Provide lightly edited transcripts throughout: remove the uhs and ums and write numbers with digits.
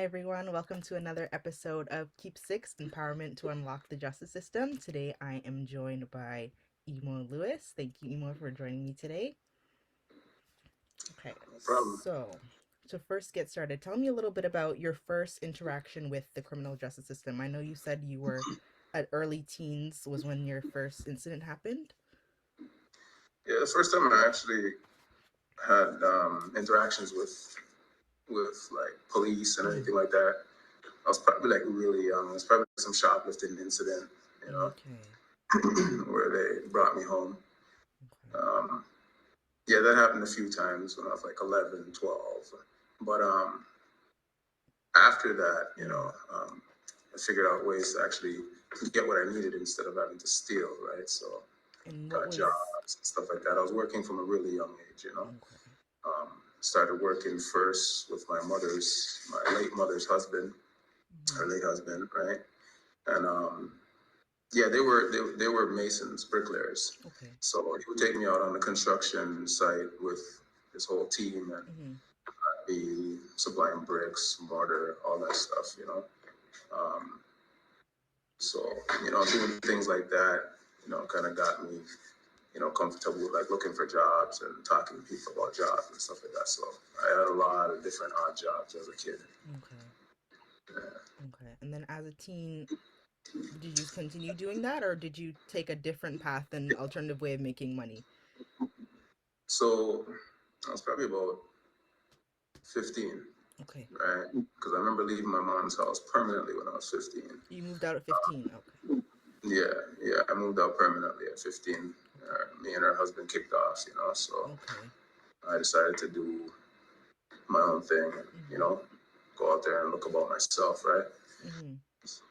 Everyone. Welcome to another episode of Keep Six Empowerment to Unlock the Justice System. Today I am joined by Imo Lewis. Thank you, Imo, for joining me today. Okay, No problem. so to first get started, tell me a little bit about your first interaction with the criminal justice system. I know you said you were at early teens was when your first incident happened. Yeah, the first time I actually had interactions with like police and Mm, anything like that, I was probably like really young. It was probably some shoplifting incident, you know, okay. where they brought me home. Okay. Um, yeah, that happened a few times when I was like 11, 12. But after that, Mm. I figured out ways to actually get what I needed instead of having to steal, right? So And what got was jobs and stuff like that. I was working from a really young age. okay? Started working first with my late mother's husband, her Mm-hmm. late husband, right? And yeah, they were masons, bricklayers. Okay. So he would take me out on the construction site with his whole team and Mm-hmm. be supplying bricks, mortar, all that stuff. Um, so doing things like that, kind of got me, comfortable with like looking for jobs and talking to people about jobs and stuff like that. So I had a lot of different odd jobs as a kid. Okay. Yeah. Okay. And then as a teen, did you continue doing that, or did you take a different path and alternative way of making money? So I was probably about 15, Okay. right? Because I remember leaving my mom's house permanently when I was 15. You moved out at 15. Okay. Yeah, yeah, I moved out permanently at 15. Okay. Me and her husband kicked off. So Okay. I decided to do my own thing and, Mhm. go out there and look about myself, right? Mhm. So,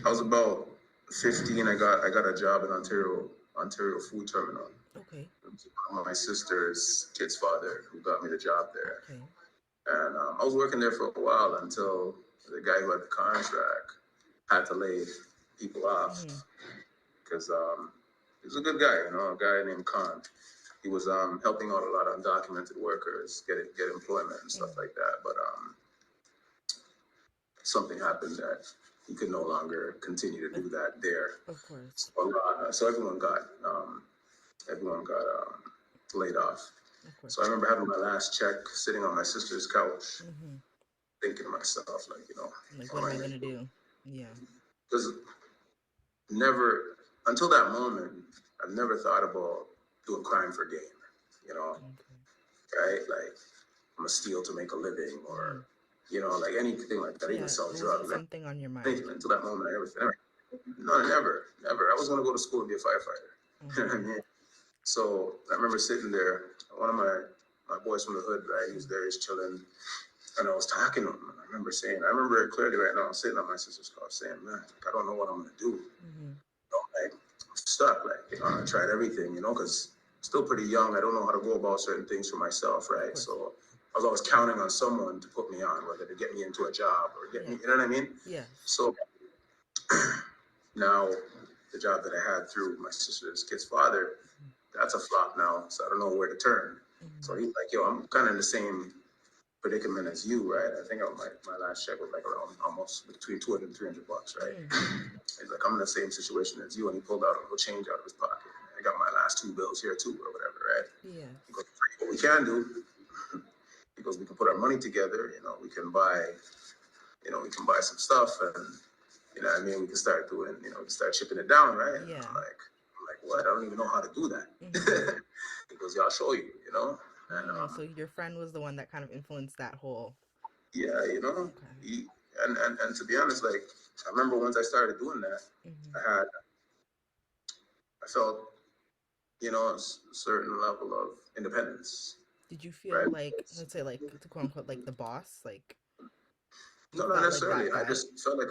I was about 15. I got a job in Ontario Food Terminal. Okay. It was my sister's kid's father who got me the job there. Okay. And I was working there for a while until the guy who had the contract had to lay people off Mhm. because he was a good guy, a guy named Khan. He was helping out a lot of undocumented workers get employment and stuff Mhm. like that. But something happened that he could no longer continue to Of, do that there. of course. So everyone got laid off. Of course. So I remember having my last check sitting on my sister's couch, Mhm. thinking to myself, like, Like, what what am am I I going gonna to do? do? Yeah. Because never, until that moment, I've never thought about doing crime for gain, you know, Okay. right? Like, I'm going to steal to make a living or, Mhm. like anything like that, even Yeah. sell It wasn't drugs, something on your anything. mind. Until that moment, no, never. I was going to go to school and be a firefighter. You know what I Okay. mean? So I remember sitting there, one of my boys from the hood, right? He was there, he's chilling. And I was talking to him. And I remember it clearly right now. I'm sitting on my sister's couch saying, man, like, I don't know what I'm going to do. Mhm. Like, I'm stuck. Like, I tried everything, because still pretty young. I don't know how to go about certain things for myself, Of right? course. So I was always counting on someone to put me on, whether to get me into a job or get me, Yes. you know what I mean? Yes. So now the job that I had through my sister's kid's father, Mhm. that's a flop now. So I don't know where to turn. So Mhm. he's like, yo, I'm kind of in the same predicament as you, right? I think my last check was like around almost between 200 and $300, right? Mm. He's like, I'm in the same situation as you. And he pulled out a little change out of his pocket. I got my last two bills here too, or whatever, right? Yes. He goes, what we can do, he goes, we can put our money together, we can buy some stuff and we can start doing, we can start chipping it down, right? And Yeah. I'm like, what? I don't even know how to do Mhm. that. He goes, yeah, I'll show you. And So your friend was the one that kind of influenced that whole. yeah, Okay. he and to be honest, like I remember once I started doing that, Mhm. I felt, a certain level of independence, Did you feel right? like, let's say, like, to quote unquote, like the boss? Like, you No, not felt like necessarily. that I guy? just felt like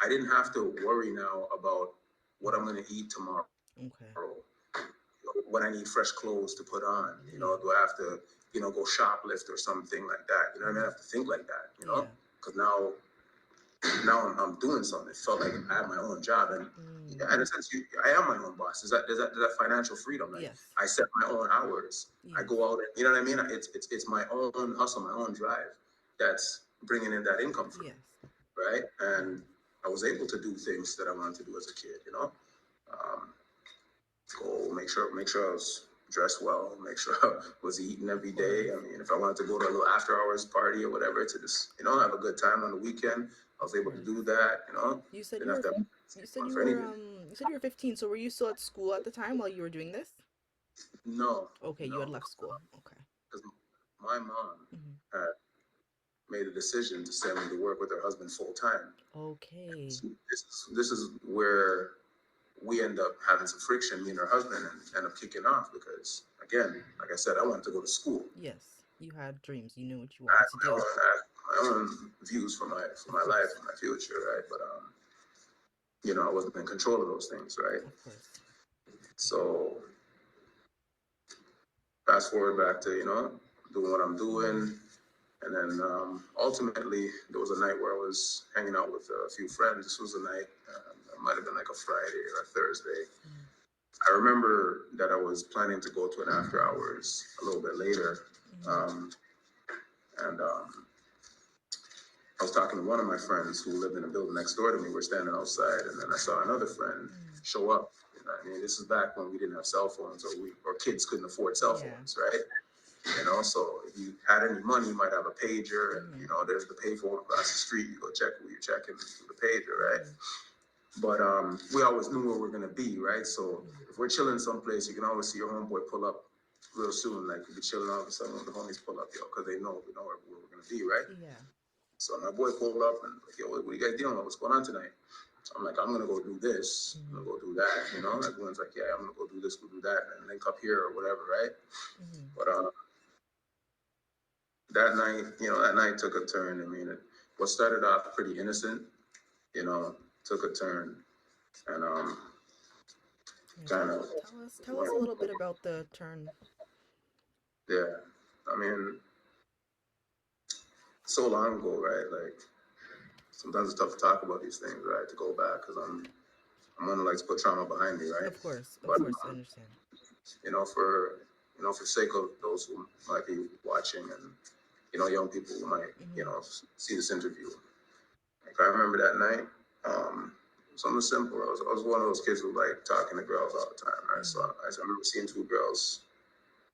I didn't have to worry now about what I'm going to eat tomorrow, Okay. when I need fresh clothes to put on. Yeah. Do I have to, go shoplift or something like that? You know what I mean? I Mhm. have to think like that. Yeah. Because now I'm doing something. It felt like I have my own job, and Mm. yeah, in a sense, I am my own boss. Is that financial freedom? Like Yes. I set my own hours. I Yes. go out, and you know what I mean. It's my own hustle, my own drive. that's bringing in that income for me, Yes. right? And Mm-hmm. I was able to do things that I wanted to do as a kid, um, go make sure I was dressed well, make sure I was eating Of every day. course. I mean, if I wanted to go to a little after hours party or whatever to just have a good time on the weekend, I Of was able to course. do that. You said Didn't you have were to you said run you for were anything. you said you were 15, so were you still at school at the time while you were doing this? No, Okay, you had no, left school. Okay. because my mom Mm-hmm. had made a decision to send me to work with her husband full time. Okay. So this is where we end up having some friction, me and her husband, and end up kicking off because, again, like I said, I wanted to go to school. Yes. You had dreams. You knew what you I wanted had to my do. own, I had my own views for my Of life course. and my future, right? But I wasn't in control of those things, right? Of course. So fast forward back to doing what I'm Mm-hmm. doing, and then ultimately there was a night where I was hanging out with a few friends. This was a night, it might have been like a Friday or a Thursday. Mm-hmm. I remember that I was planning to go to an after hours a little bit later, Mm-hmm. um, and I was talking to one of my friends who lived in a building next door to me. We're standing outside, and then I saw another friend Mm-hmm. show up. You know what I mean? This is back when we didn't have cell phones, or kids couldn't afford cell Yeah. phones, right? So if you had any money, you might have a pager, and Mm-hmm. there's the payphone across the street. You go check who you're checking through the pager, right? Mm-hmm. But we always knew where we're gonna be, right? So Mm-hmm. if we're chilling someplace, you can always see your homeboy pull up real soon. Like you be chilling all of a sudden when the homies pull up, yo, because they know we know where we're gonna be, right? Yeah. So my boy pulled up and like, yo, what are you guys dealing with? What's going on tonight? I'm like, I'm gonna go do this. I'm Mm-hmm. gonna go do that. Everyone's like, yeah, I'm gonna go do this, go do that, and link up here or whatever, right? Mm-hmm. But that night took a turn. I mean, what started off pretty innocent, took a turn, and Yeah. kind of Tell us went a little over. bit about the turn. Yeah, I mean, so long ago, right? Like sometimes it's tough to talk about these things, right? To go back because I'm one who likes to put trauma behind me, right? Of course. Of But course, I understand. for sake of those who might be watching and young people who might Mm-hmm. see this interview, like I remember that night. Something simple. I was one of those kids who like talking to girls all the time, right? So Mm-hmm. I remember seeing two girls.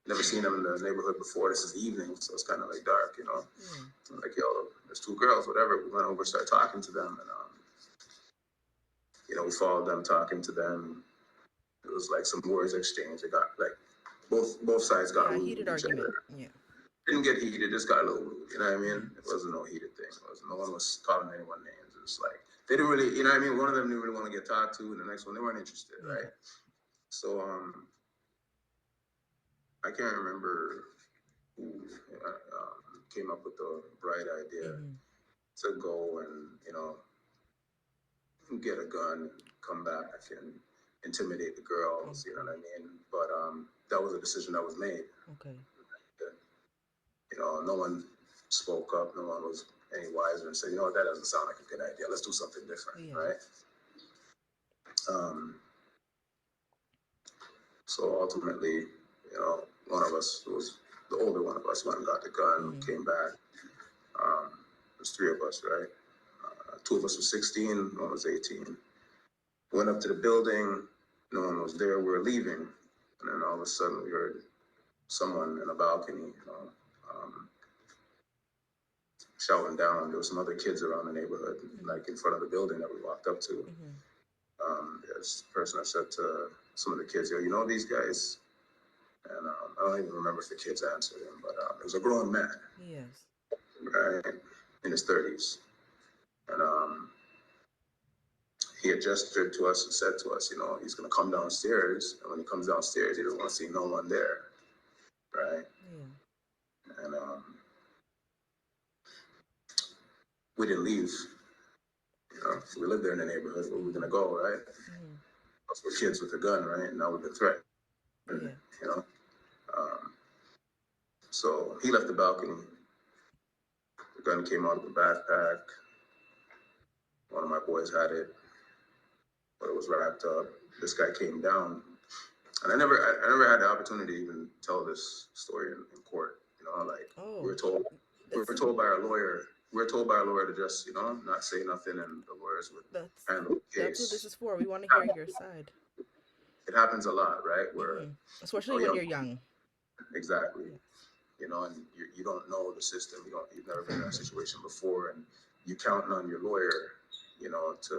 Never seen them in the neighborhood before. This is evening, so it's kind of like dark. Yeah. I'm like, yo, there's two girls, whatever. We went over, started talking to them, and we followed them, talking to them. It was like some words exchanged. It got like both sides got Yeah, rude heated with each argument. other. Yeah. Didn't get heated, just got a little rude. You know what I mean? Mm-hmm. It wasn't no heated thing. It wasn't. No one was calling anyone names. It was like they didn't really, you know what I mean? One of them didn't really want to get talked to, and the next one they weren't interested, right? Okay. So I can't remember who came up with the bright idea Mm-hmm. to go and get a gun, come back and intimidate the girls. You know Okay. what I mean? But that was a decision that was made. Okay. No one spoke up. No one was any wiser and said, you know what, that doesn't sound like a good idea. Let's do something different, Yeah. right? Um, so ultimately, one of us, who was the older one of us, went and got the gun, Mm-hmm. came back. There's three of us, right? Two of us were 16, one was 18. Went up to the building, no one was there, we were leaving. And then all of a sudden we heard someone in a balcony, shouting down. There were some other kids around the neighborhood, Mm-hmm. like in front of the building that we walked up to. Mm-hmm. There's a person that said to some of the kids, yo, you know these guys? And I don't even remember if the kids answered him, but it was a grown man, Yes. right, in his 30s. And he had gestured to us and said to us, he's going to come downstairs. And when he comes downstairs, he doesn't want to see no one there, right? Yeah. And we didn't leave. We lived there in the neighborhood. Where we were going Mm-hmm. to go, right? Mm-hmm. Us were kids with a gun, right? And now we've been threatened, Yeah. you know? Um, so he left the balcony. The gun came out of the backpack. One of my boys had it, but it was wrapped up. This guy came down, and I never had the opportunity to even tell this story in court. Like we were Oh, told. It's we're told by our lawyer, to just, not say nothing, and the lawyers would that's handle the that's what this case. is for. We want to hear your side. It happens a lot, right? Where Especially when young, you're young. exactly, Yes. and you don't know the system. You've never been in that situation before, and you counting on your lawyer, to Yes.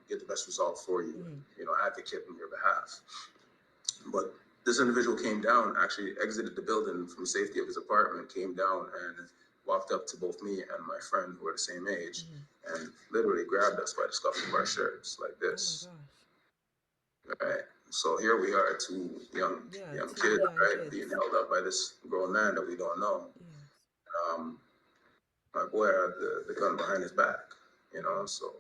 get the best result for you, Mm-hmm. and advocate on your behalf. But this individual came down, actually exited the building from the safety of his apartment, came down and walked up to both me and my friend, who were the same age, and literally grabbed us by the scuff of our shirts like Oh my this. gosh. Right. So here we are, two Yeah, young two kids, young right, kids. being held up by this grown man that we don't know. Yes. Um, my boy had the gun behind his back, so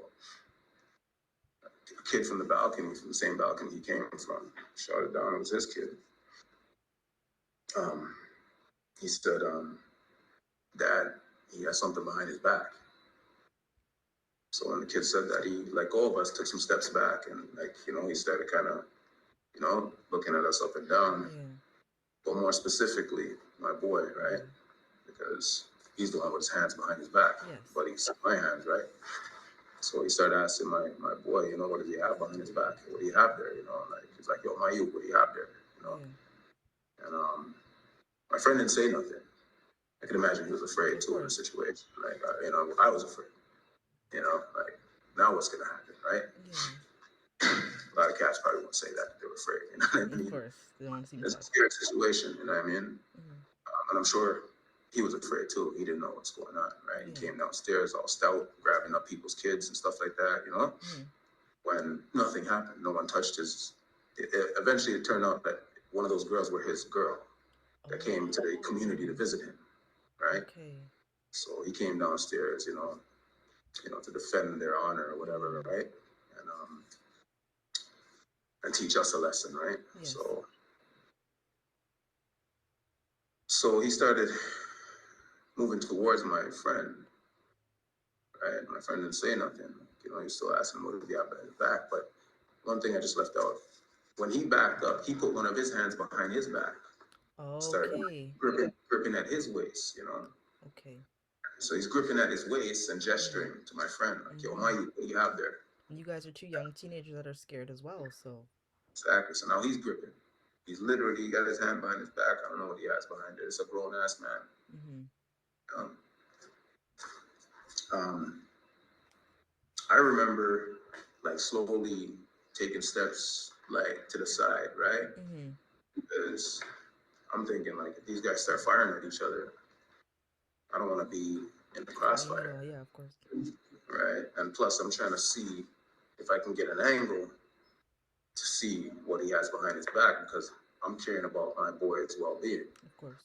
a kid from the balcony, from the same balcony he came from, shot it down. It was his kid. Um, he said, Dad, he has something behind his back. So when the kid said that, he let go of us, took some steps back, and he started kind of, looking at us up and down. Yeah. But more specifically, my boy, right? Because he's the one with his hands behind his back. Yes. But he saw my hands, right? So he started asking my boy, what does he have behind his back? What do you have there? He's like, yo, my youth, what do you have there? Yeah. And my friend didn't say nothing. I can imagine he was afraid Of too in the course. situation. I was afraid. Now what's gonna happen, right? Yeah. A lot of cats probably won't say that they were afraid. You know what I Of mean? course. They don't want to seem It's a tough. scary situation. You know what I mean? Mm-hmm. And I'm sure he was afraid too. He didn't know what's going on, right? Yeah. He came downstairs all stout, grabbing up people's kids and stuff like that. When nothing happened, no one touched his. Eventually, it turned out that one of those girls were his girl that came to the community to visit him, right? Okay. So he came downstairs, to defend their honor or whatever, right? And teach us a lesson, right? Yes. So he started moving towards my friend, right? My friend didn't say nothing. He still asking what did he have in his back. But one thing I just left out, when he backed up, he put one of his hands behind his back, started Okay. gripping at his waist. Okay. So he's gripping at his waist and gesturing to my friend, like, yo, my, what do you have there? You guys are two young teenagers that are scared as well, so. Exactly. So now he's gripping. He's literally got his hand behind his back. I don't know what he has behind it. It's a grown ass man. Um, um, I remember slowly taking steps to the side, right? Because I'm thinking if these guys start firing at each other, I don't want to be in the crossfire, Yeah, of course. right? And plus, I'm trying to see if I can get an angle to see what he has behind his back because I'm caring about my boy's well-being. Of course.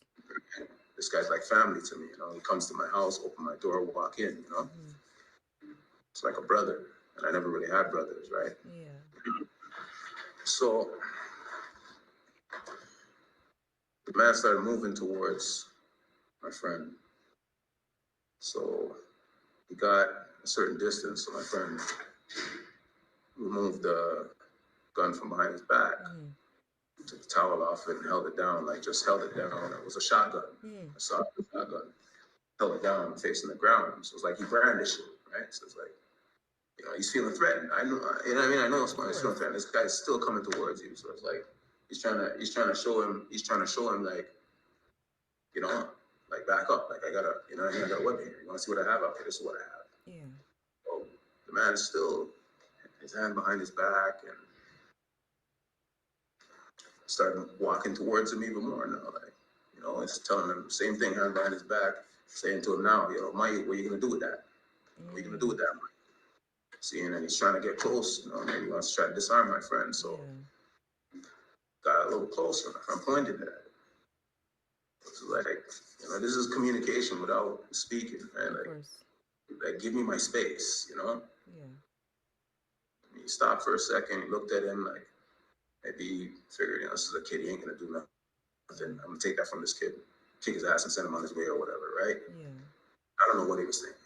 This guy's like family to me. He comes to my house, open my door, walk in. It's like a brother, and I never really had brothers, right? Yeah. So the man started moving towards my friend. So he got a certain distance, so my friend removed the gun from behind his back, took the towel off it and held it down, just held it down. It was a shotgun, a soft shotgun. Held it down facing the ground. So it's like he brandished it, right? So it's like, he's feeling threatened. I know, you know what I mean? I know it's when he's feeling threatened. This guy's still coming towards you. So it's like, he's trying to show him, you know, back up. I gotta, I got a weapon here. You want to see what I have out here? This is what I have. Yeah. So the man is still, his hand behind his back and started walking towards him even more now. It's telling him the same thing, hand behind his back, saying to him now, Mike, what are you going to do with that? What are you going to do with that, Mike? See, and then he's trying to get close, maybe he wants to try to disarm my friend. So got a little closer. My friend pointed at it. It's like, this is communication without speaking, man. Give me my space. Yeah. He stopped for a second, he looked at him maybe he figured, this is a kid, he ain't gonna do nothing. I'm gonna take that from this kid, kick his ass and send him on his way or whatever, right? Yeah. I don't know what he was thinking,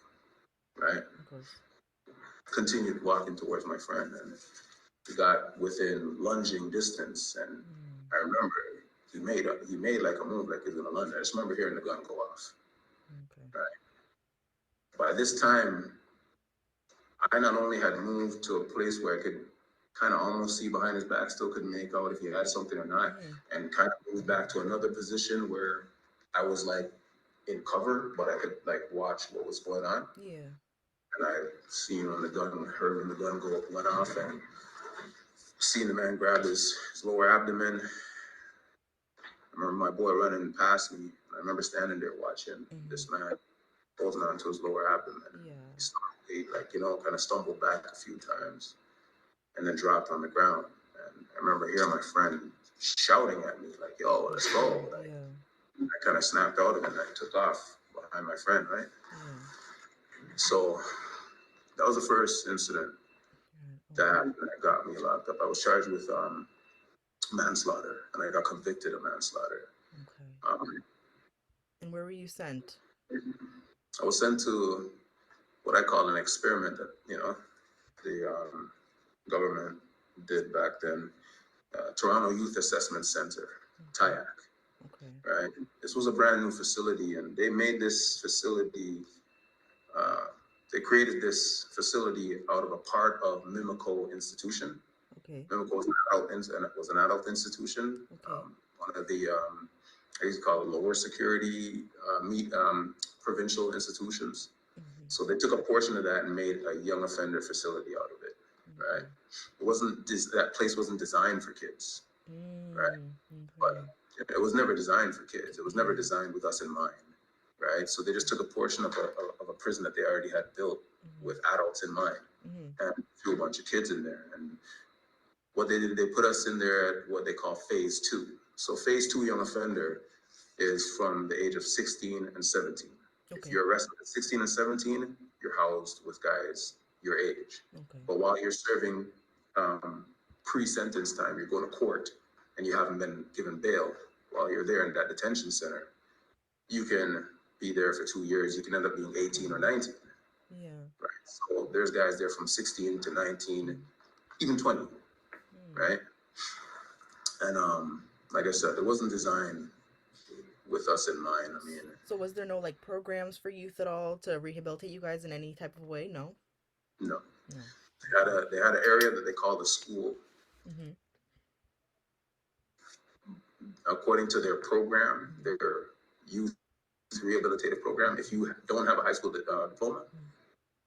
right? Of course. Continued walking towards my friend and he got within lunging distance and I remember he made like a move like he was gonna lunge. I just remember hearing the gun go off. Okay. Right. By this time, I not only had moved to a place where I could kind of almost see behind his back, still couldn't make out if he had something or not, Mm-hmm. and kind of moved back to another position where I was like in cover, but I could like watch what was going on. Yeah. And I seen when the gun, heard when the gun went off, and seen the man grab his lower abdomen. I remember my boy running past me. I remember standing there watching Mm-hmm. this man holding on to his lower abdomen. Yeah. He like, kind of stumbled back a few times and then dropped on the ground. And I remember hearing my friend shouting at me, like, yo, let's go. Okay. Like, Yeah. I kind of snapped out of it and I took off behind my friend, right? Yeah. So that was the first incident Right. that Okay. happened that got me locked up. I was charged with manslaughter and I got convicted of manslaughter. Okay. Um, And where were you sent? I was sent to what I call an experiment that, the government did back then, Toronto Youth Assessment Center, Okay. TIAC, Okay. right? This was a brand new facility, and they made this facility. Uh, they created this facility out of a part of Mimico Institution. Okay. Mimico was an adult institution. Okay. One of the I used to call it lower security provincial institutions. Mm-hmm. So they took a portion of that and made a young offender facility out of it, right? Okay. It wasn't that place wasn't designed for kids, right? Mm. But Okay. it was never designed for kids. It was never Yeah. designed with us in mind, right? So they just took a portion of a prison that they already had built Mm-hmm. with adults in mind Mm-hmm. and threw a bunch of kids in there. And what they did, they put us in there at what they call phase two. So phase two young offender is from the age of 16 and 17. If Okay. you're arrested at 16 and 17, you're housed with guys your age. Okay. But while you're serving pre-sentence time, you're going to court and you haven't been given bail while you're there in that detention center, you can be there for 2 years. You can end up being 18 or Mm. 19, Yeah. right? So there's guys there from 16 to 19, Mm. even 20, Mm. right? And like I said, it wasn't designed with us in mind. I mean, So was there no like programs for youth at all to rehabilitate you guys in any type of way? No. no. No. Okay. They had an area that they call the school. Mm-hmm. According to their program, Mm-hmm. their youth rehabilitative program, if you don't have a high school diploma,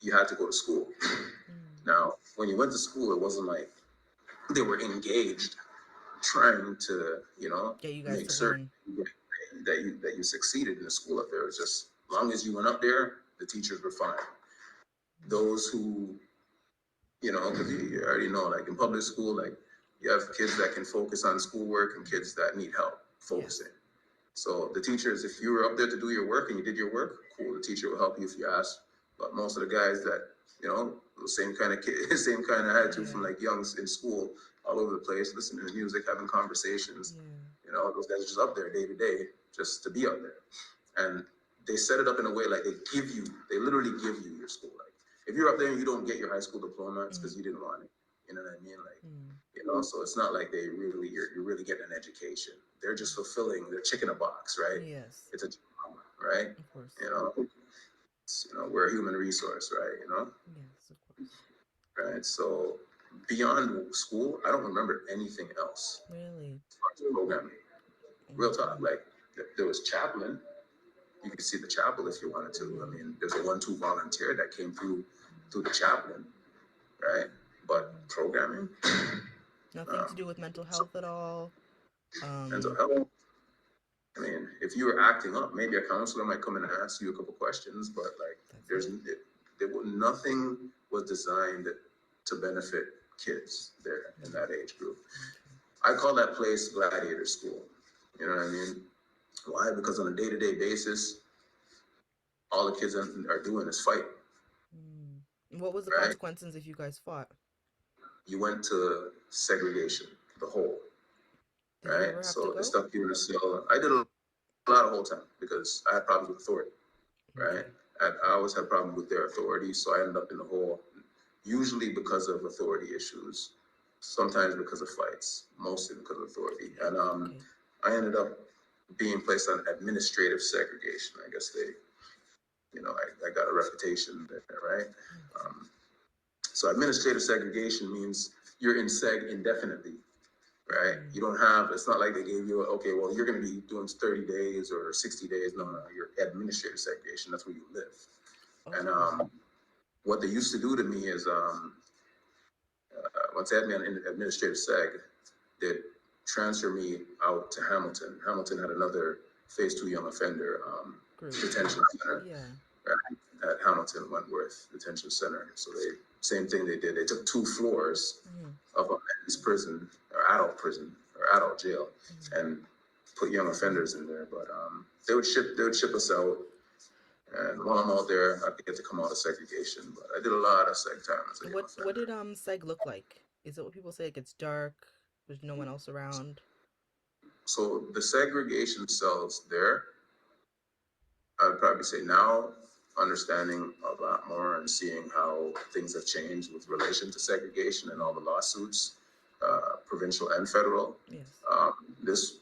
you had to go to school. Mm. Now, when you went to school, it wasn't like they were engaged trying to, Get you guys make to certain learn. that you succeeded in the school up there. It was just as long as you went up there, the teachers were fine. Mm. Those who, because you already know, like in public school, like you have kids that can focus on schoolwork and kids that need help Yes. focusing. So the teachers, if you were up there to do your work and you did your work, cool. The teacher will help you if you ask. But most of the guys that, the same kind of kid, same kind of attitude from Yeah. like youngs in school, all over the place, listening to music, having conversations. Yeah. Those guys are just up there day to day, just to be up there. And they set it up in a way like they literally give you your school. Like if you're up there and you don't get your high school diploma, it's Mm. because you didn't want it. You know what I mean? Like, Mm. so it's not like you're really getting an education. They're just fulfilling their chick in a box, right? Yes. It's a job, right? Of course. You know, we're a human resource, right? Yes. Of course. Right? So beyond school, I don't remember anything else Really. as far as programming. Real talk, Okay. like there was chaplain. You could see the chapel if you wanted to. I Mm-hmm. mean, there's a 1-2 volunteer that came through the chaplain, right? But Mm-hmm. programming, Nothing to um, do with mental so health at all. mental Um. health. I mean, if you were acting up, maybe a counselor might come in and ask you a couple questions, but like, That's it. nothing was designed to benefit kids there in Mm. that age group. Okay. I call that place gladiator school. You know what I mean? Why? Because on a day-to-day basis, all the kids are doing is fight, Mm. And what was the right? consequences if you guys fought? You went to segregation, the hole, Did you right? ever have to So they go? stuck you in a cell. I did a lot of whole time because I had problems with authority, right? Okay. I always had problems with their authority, so I ended up in the hole, usually because of authority issues, sometimes because of fights, mostly because of authority. And Okay. I ended up being placed on administrative segregation, I guess they I got a reputation there, right? Yes. So administrative segregation means you're in seg indefinitely, right? Mm. You don't have, it's not like they gave you, okay, well, you're going to be doing 30 days or 60 days. No, no, you're administrative segregation. That's where you live. And Oh. what they used to do to me is once they had me on administrative seg, they'd transfer me out to Hamilton. Hamilton had another phase two young offender Group. detention center Yeah. at Hamilton Wentworth Detention Center. So they same thing they did. They took 2 floors Mm-hmm. of a men's prison or adult jail Mm-hmm. and put young offenders in there. But they would ship us out, and while I'm out there, I get to come out of segregation. But I did a lot of seg time as a young What offender. did seg look like? Is it what people say? Like it's dark. There's no one else around. So the segregation cells there, I would probably say now, understanding a lot more and seeing how things have changed with relation to segregation and all the lawsuits, provincial and federal. Yes. Um, this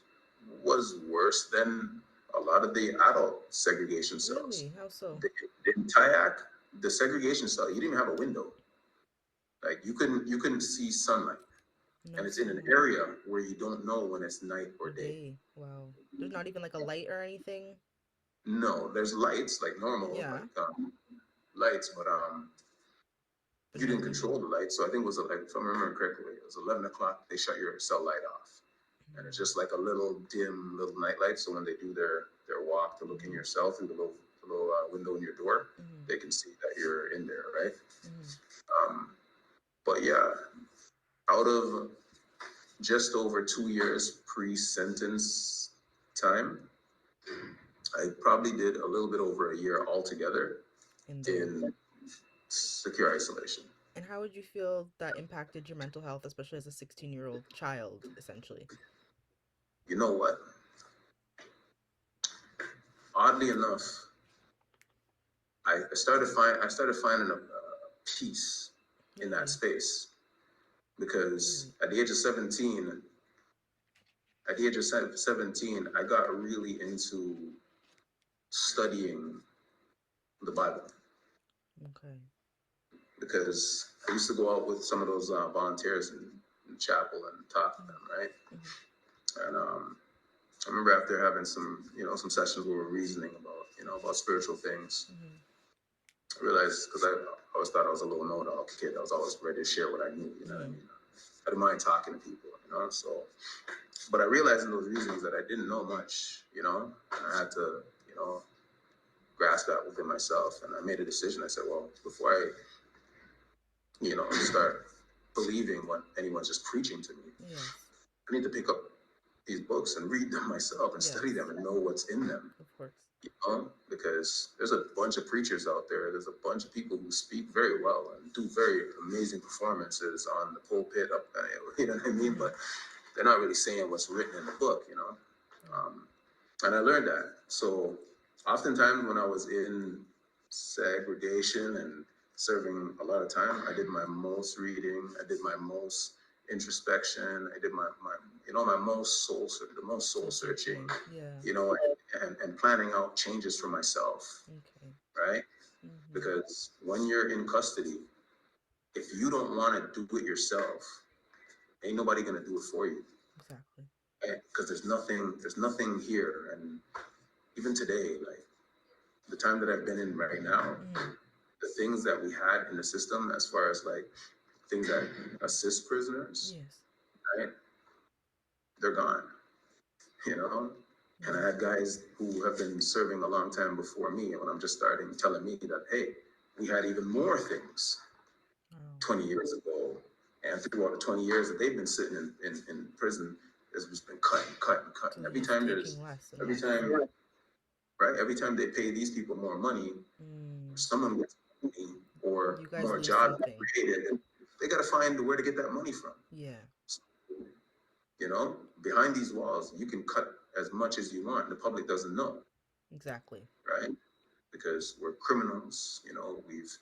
was worse than a lot of the adult segregation cells. Really? How so? In Tayak, the segregation cell, you didn't even have a window. Like you couldn't see sunlight, and No it's in an sunlight. area where you don't know when it's night or Or day. day. Wow. There's not even like a light or anything. No, there's lights like normal, Yeah. like lights, but But you no didn't window. control the light. So I think it was like, if I'm remembering correctly, it was 11 o'clock. They shut your cell light off, and it's just like a little dim little night light. So when they do their walk to look in Mm-hmm. your cell through the little window in your door, Mm-hmm. they can see that you're in there, right? Mm-hmm. Um, but yeah, out of just over 2 years pre-sentence time, I probably did a little bit over a year altogether In there. in secure isolation. And how would you feel that impacted your mental health, especially as a 16-year-old child, essentially? You know what? Oddly enough, I started finding a peace in that Really? space That's because great. at the age of 17, I got really into studying the Bible Okay. because I used to go out with some of those volunteers in chapel and talk to them, right? Mm-hmm. And I remember after having some sessions where we were reasoning about spiritual things, Mm-hmm. I realized because I always thought I was a little know-it-all kid. I was always ready to share what I knew. You know what I Mm-hmm. mean? I didn't mind talking to people. So, but I realized in those reasons that I didn't know much. And I had to grasp that within myself. And I made a decision. I said, well, before I start believing what anyone's just preaching to me, Yes. I need to pick up these books and read them myself and study Yes. them and know what's in them. Of course. Because there's a bunch of preachers out there. There's a bunch of people who speak very well and do very amazing performances on the pulpit. You know what I mean? Mm-hmm. But they're not really saying what's written in the book. Right. And I learned that. So oftentimes when I was in segregation and serving a lot of time, I did my most reading. I did my most introspection. I did my the most soul Soul searching, searching. Yeah. and planning out changes for myself, Okay. right? Mm-hmm. Because when you're in custody, if you don't want to do it yourself, ain't nobody gonna do it for you, Exactly. right? Because there's nothing here, and even today, like the time that I've been in right now, Mm-hmm. the things that we had in the system, as far as like things that assist prisoners, Yes. right? They're gone, you know. And I Yes. had guys who have been serving a long time before me, and when I'm just starting, telling me that, hey, we had even more things Oh. 20 years ago. And throughout the 20 years that they've been sitting in prison, it's just been cutting, cutting, So cutting. they're just taking less and Every less. time, right? Every time they pay these people more money, or Mm. someone gets money, or You guys more lose jobs something. created, they got to find where to get that money from. Yeah. So, behind these walls, you can cut as much as you want. And the public doesn't know, Exactly. right? Because we're criminals. We've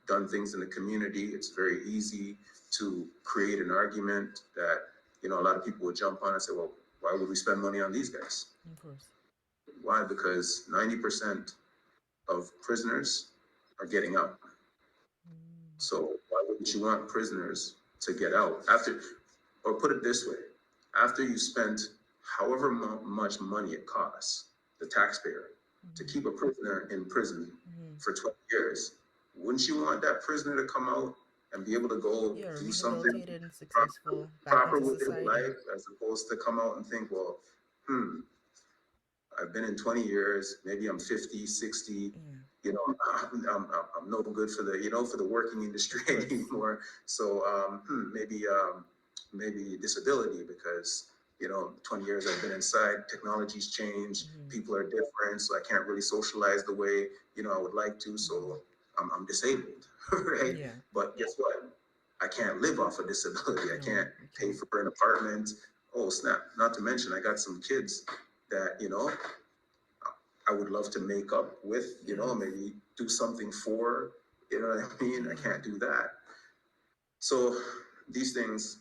done things in the community. It's very easy to create an argument that a lot of people would jump on and say, well, why would we spend money on these guys? Of course. Why? Because 90%. of prisoners are getting out. Mm. So why wouldn't you want prisoners to get out after, or put it this way, after you spent however much money it costs the taxpayer to Mm-hmm. keep a prisoner in prison Mm-hmm. for 20 years, wouldn't you want that prisoner to come out and be able to go Yeah, do something rehabilitated and proper, successful back proper into with his society. life as opposed to come out and think, well, hmm, I've been in 20 years, maybe I'm 50, 60, Yeah, I'm no good for for the working industry of course. anymore. So maybe disability because, 20 years I've been inside, technology's changed, Mm-hmm. people are different, so I can't really socialize the way, I would like to. Mm-hmm. So I'm disabled, right? Yeah. But guess what? I can't live off of disability. I No, can't you pay can't. for an apartment. Oh, snap. Not to mention, I got some kids that, I would love to make up with, Yes. maybe do something for, you know what I mean? I Yeah. can't do that. So these things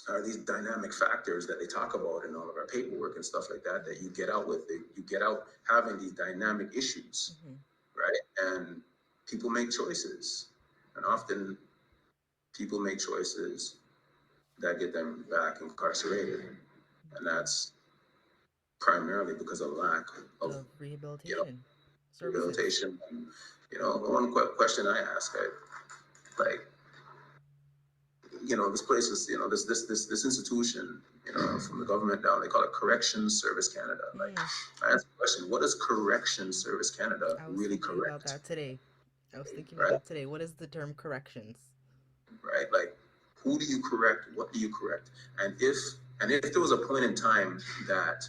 are these dynamic factors that they talk about in all of our paperwork and stuff like that, that you get out with, you get out having these dynamic issues, Mm-hmm. right? And people make choices. And often people make choices that get them back incarcerated. And that's primarily because of lack of, Of you know, rehabilitation services. rehabilitation. And, one question I ask, like, this place is, this institution, from the government down, they call it Corrections Service Canada. Like, Mm. I ask the question, what does Corrections Service Canada I was really thinking about correct, that today. I was thinking about right? that today. What is the term corrections? Right? Like, who do you correct? What do you correct? And if there was a point in time that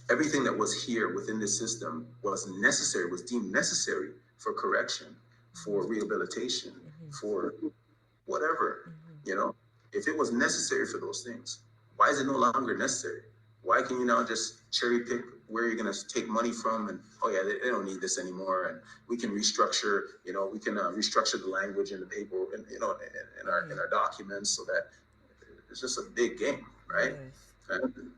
everything that was here within the system was necessary, was deemed necessary for correction, Mm-hmm. for rehabilitation, Mm-hmm. for whatever, Mm-hmm. if it was necessary for those things, why is it no longer necessary? Why can you now just cherry pick where you're going to take money from? And, oh, yeah, they don't need this anymore. And we can restructure, we can restructure the language in the paper, and, in Mm. our documents so that it's just a big game, right? Yes. And,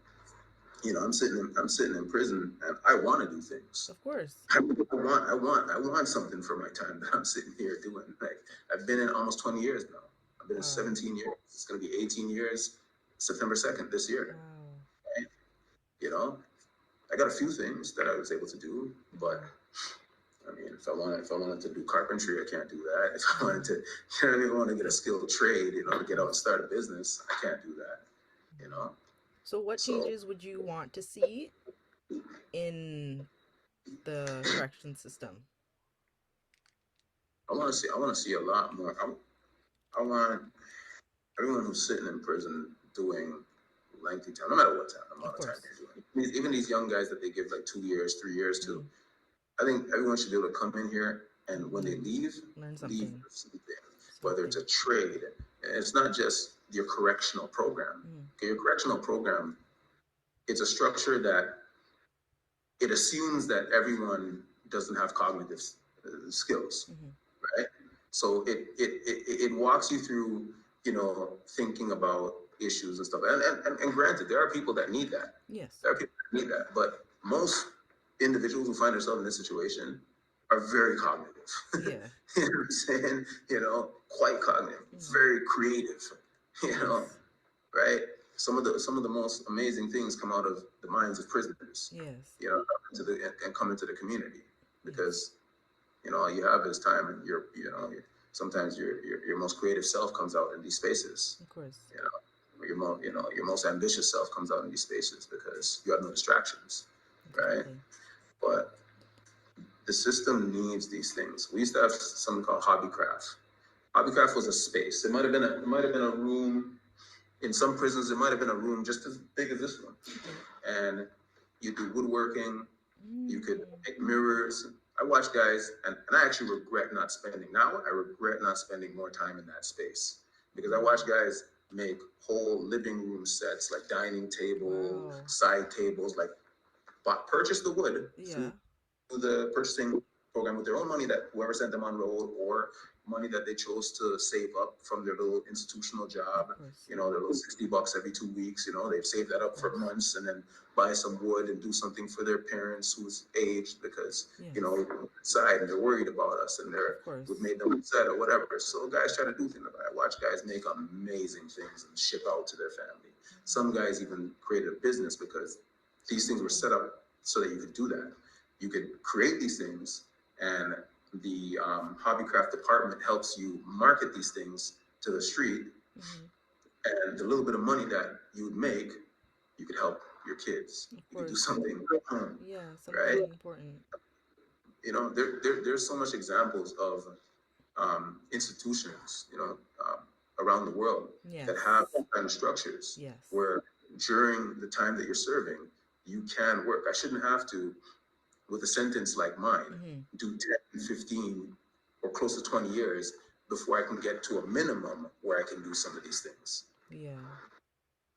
I'm sitting in prison and I want to do things. Of course. I want something for my time that I'm sitting here doing. Like, I've been in almost 20 years now. I've been in Wow. 17 years. It's gonna be 18 years, September 2nd this year. Wow. Right? You know, I got a few things that I was able to do, but Mm-hmm. I mean, if I wanted to do carpentry, I can't do that. If I wanted Mm-hmm. to, if I want to get a skilled trade, to get out and start a business, I can't do that. You Mm-hmm. know, So, what so changes would you want to see in the correction system? I want to see a lot more. I want everyone who's sitting in prison doing lengthy time, no matter what time, Of amount of time course. you're doing. Even these young guys that they give like 2 years, 3 years to, Mm-hmm. I think everyone should be able to come in here and And when they learn leave something. with something, whether it's Something. a trade. And it's not just your correctional program. Mm-hmm. Okay, your correctional program, it's a structure that it assumes that everyone doesn't have cognitive skills, Mm-hmm. right? So it walks you through, thinking about issues and stuff. And granted, there are people that need that. Yes. There are people that need that. But most individuals who find themselves in this situation are very cognitive. Yeah. You know what I'm saying? Quite cognitive, Mm-hmm. very creative, you know, Yes. right? Some of the most amazing things come out of the minds of prisoners, Yes. and come into the community Yes. because all you have is time, and sometimes your most creative self comes out in these spaces. Of course. Your most ambitious self comes out in these spaces because you have no distractions, right? Exactly. But the system needs these things. We used to have something called hobbycraft. Hobbycraft was a space. It might have been a room. In some prisons, it might have been a room just as big as this one, Okay. and you do woodworking. You could Mm. make mirrors. I watch guys, and I actually regret not spending. Now I regret not spending more time in that space because I watch Mm. guys make whole living room sets, like dining table, Wow. side tables, like purchase the wood through Yeah. the purchasing. program with their own money that whoever sent them on road, or money that they chose to save up from their little institutional Of job. course. You know, their little $60 every 2 weeks. You know, they've saved that Of up for course. months, and then buy some wood and do something for their parents who's aged, because you Yes. know inside and they're worried about us, and Of we've course. made them upset or whatever. So guys try to do things like that. I watch guys make amazing things and ship out to their family. Some guys even created a business because these things were Oh. set up so that you could do that. You could create these things, and the hobbycraft department helps you market these things to the street. Mm-hmm. And the little bit of money that you would make, you could help your kids. Of You could do course. something at home, Yeah, right? something important. You know, there's so much examples of institutions, you know, around the world that Yes. have kind of structures Yes. where during the time that you're serving, you can work. I shouldn't have to, with a sentence like mine, Mm-hmm. do 10, 15, or close to 20 years before I can get to a minimum where I can do some of these things. Yeah.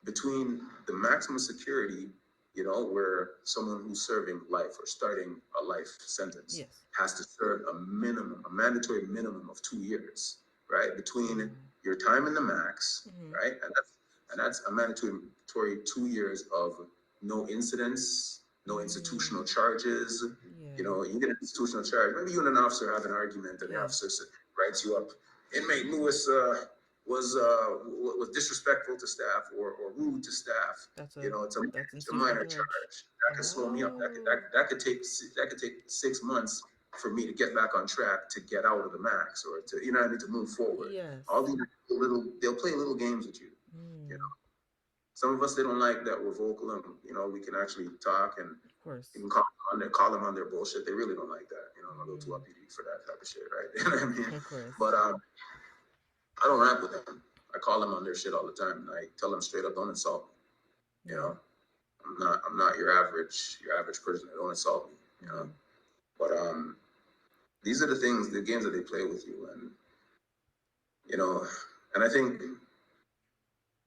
Between the maximum security, you know, where someone who's serving life or starting a life sentence Yes. has to serve a mandatory minimum of 2 years, right? Between Yeah. your time in the max, Mm-hmm. right? And that's a mandatory 2 years of no incidents, no institutional Mm. charges. You Yeah. know, you get an institutional charge. Maybe you and an officer have an argument, and the Yeah. officer writes you up. Inmate Lewis was disrespectful to staff, or rude to staff. That's You a know, that's it's a institutional minor charge. charge that could slow me up. Oh. That could take 6 months for me to get back on track, to get out of the max, or to, you know what I mean, to move forward. Yes. All these they'll play little games with you. You know, Mm. some of us, they don't like that we're vocal, and you know we can actually talk, and Of course. you can call them on their bullshit. They really don't like that. You know, I'm a little too Mm. uppity for that type of shit, right? You know what I mean? Of course. But I don't rap with them. I call them on their shit all the time, and I tell them straight up, don't insult me. You Yeah. know, I'm not your average prisoner. Don't insult me. You know, Mm-hmm. but these are the games that they play with you, and you know, and I think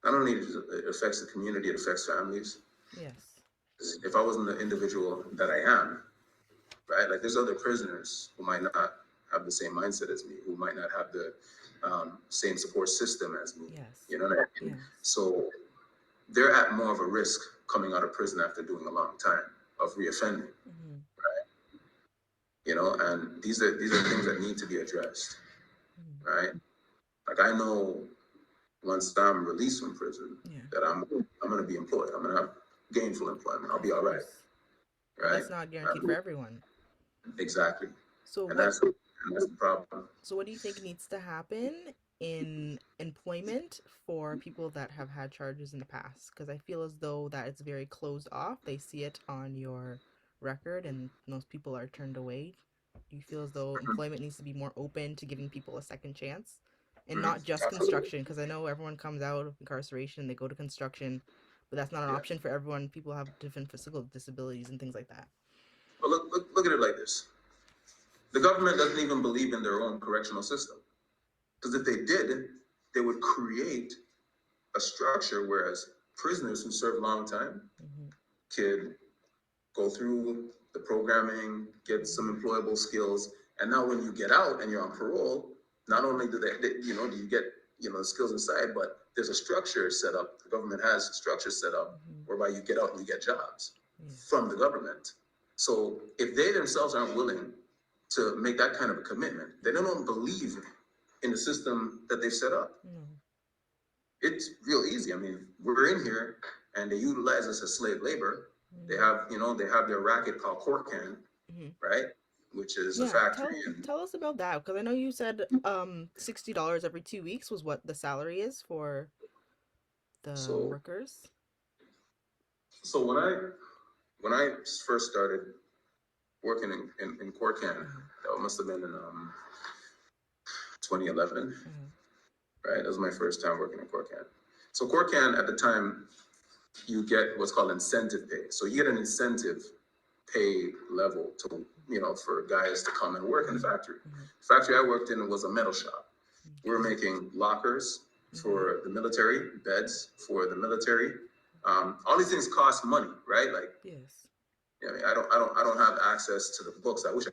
not only it affects the community, it affects families. Yes. If I wasn't the individual that I am, right? Like there's other prisoners who might not have the same mindset as me, who might not have the same support system as me. Yes. You know what I mean? Yes. So they're at more of a risk coming out of prison after doing a long time of reoffending, Mm-hmm. you know, and these are things that need to be addressed, Mm-hmm. right? Like I know once I'm released from prison Yeah. that I'm gonna be employed. I'm gonna have gainful employment. I'll Of be all right, course. But right? that's not guaranteed for everyone. Exactly. So And what that's the problem. so what do you think needs to happen in employment for people that have had charges in the past? Because I feel as though that it's very closed off. They see it on your record and most people are turned away. Do you feel as though employment needs to be more open to giving people a second chance? And not just Absolutely. construction, because I know everyone comes out of incarceration, they go to construction, but that's not an Yeah. option for everyone. People have different physical disabilities and things like that. But look at it like this. The government doesn't even believe in their own correctional system. Because if they did, they would create a structure whereas prisoners who serve long time Mm-hmm. could go through the programming, get some Mm-hmm. employable skills, and now when you get out and you're on parole, not only do you get the skills inside, but there's a structure set up. The government has a structure set up Mm-hmm. whereby you get out and you get jobs Yes. from the government. So if they themselves aren't willing to make that kind of a commitment, they don't believe in the system that they've set up. No. It's real easy. I mean, we're in here and they utilize us as slave labor. Mm-hmm. They have their racket called Corcan, Mm-hmm. right? Which is a Yeah, factory. tell And tell us about that because I know you said $60 every 2 weeks was what the salary is for the so, workers. so when I first started working in Corcan, Uh-huh. that must have been in 2011, Uh-huh. right? That was my first time working in Corcan. So Corcan at the time, you get what's called incentive pay. So you get an incentive pay level to, for guys to come and work in the Uh-huh. factory. Uh-huh. The factory I worked in was a metal shop. We were Okay. making lockers Okay. for the military, beds for the military. All these things cost money, right? Like, Yes. I mean, I don't have access to the books. I wish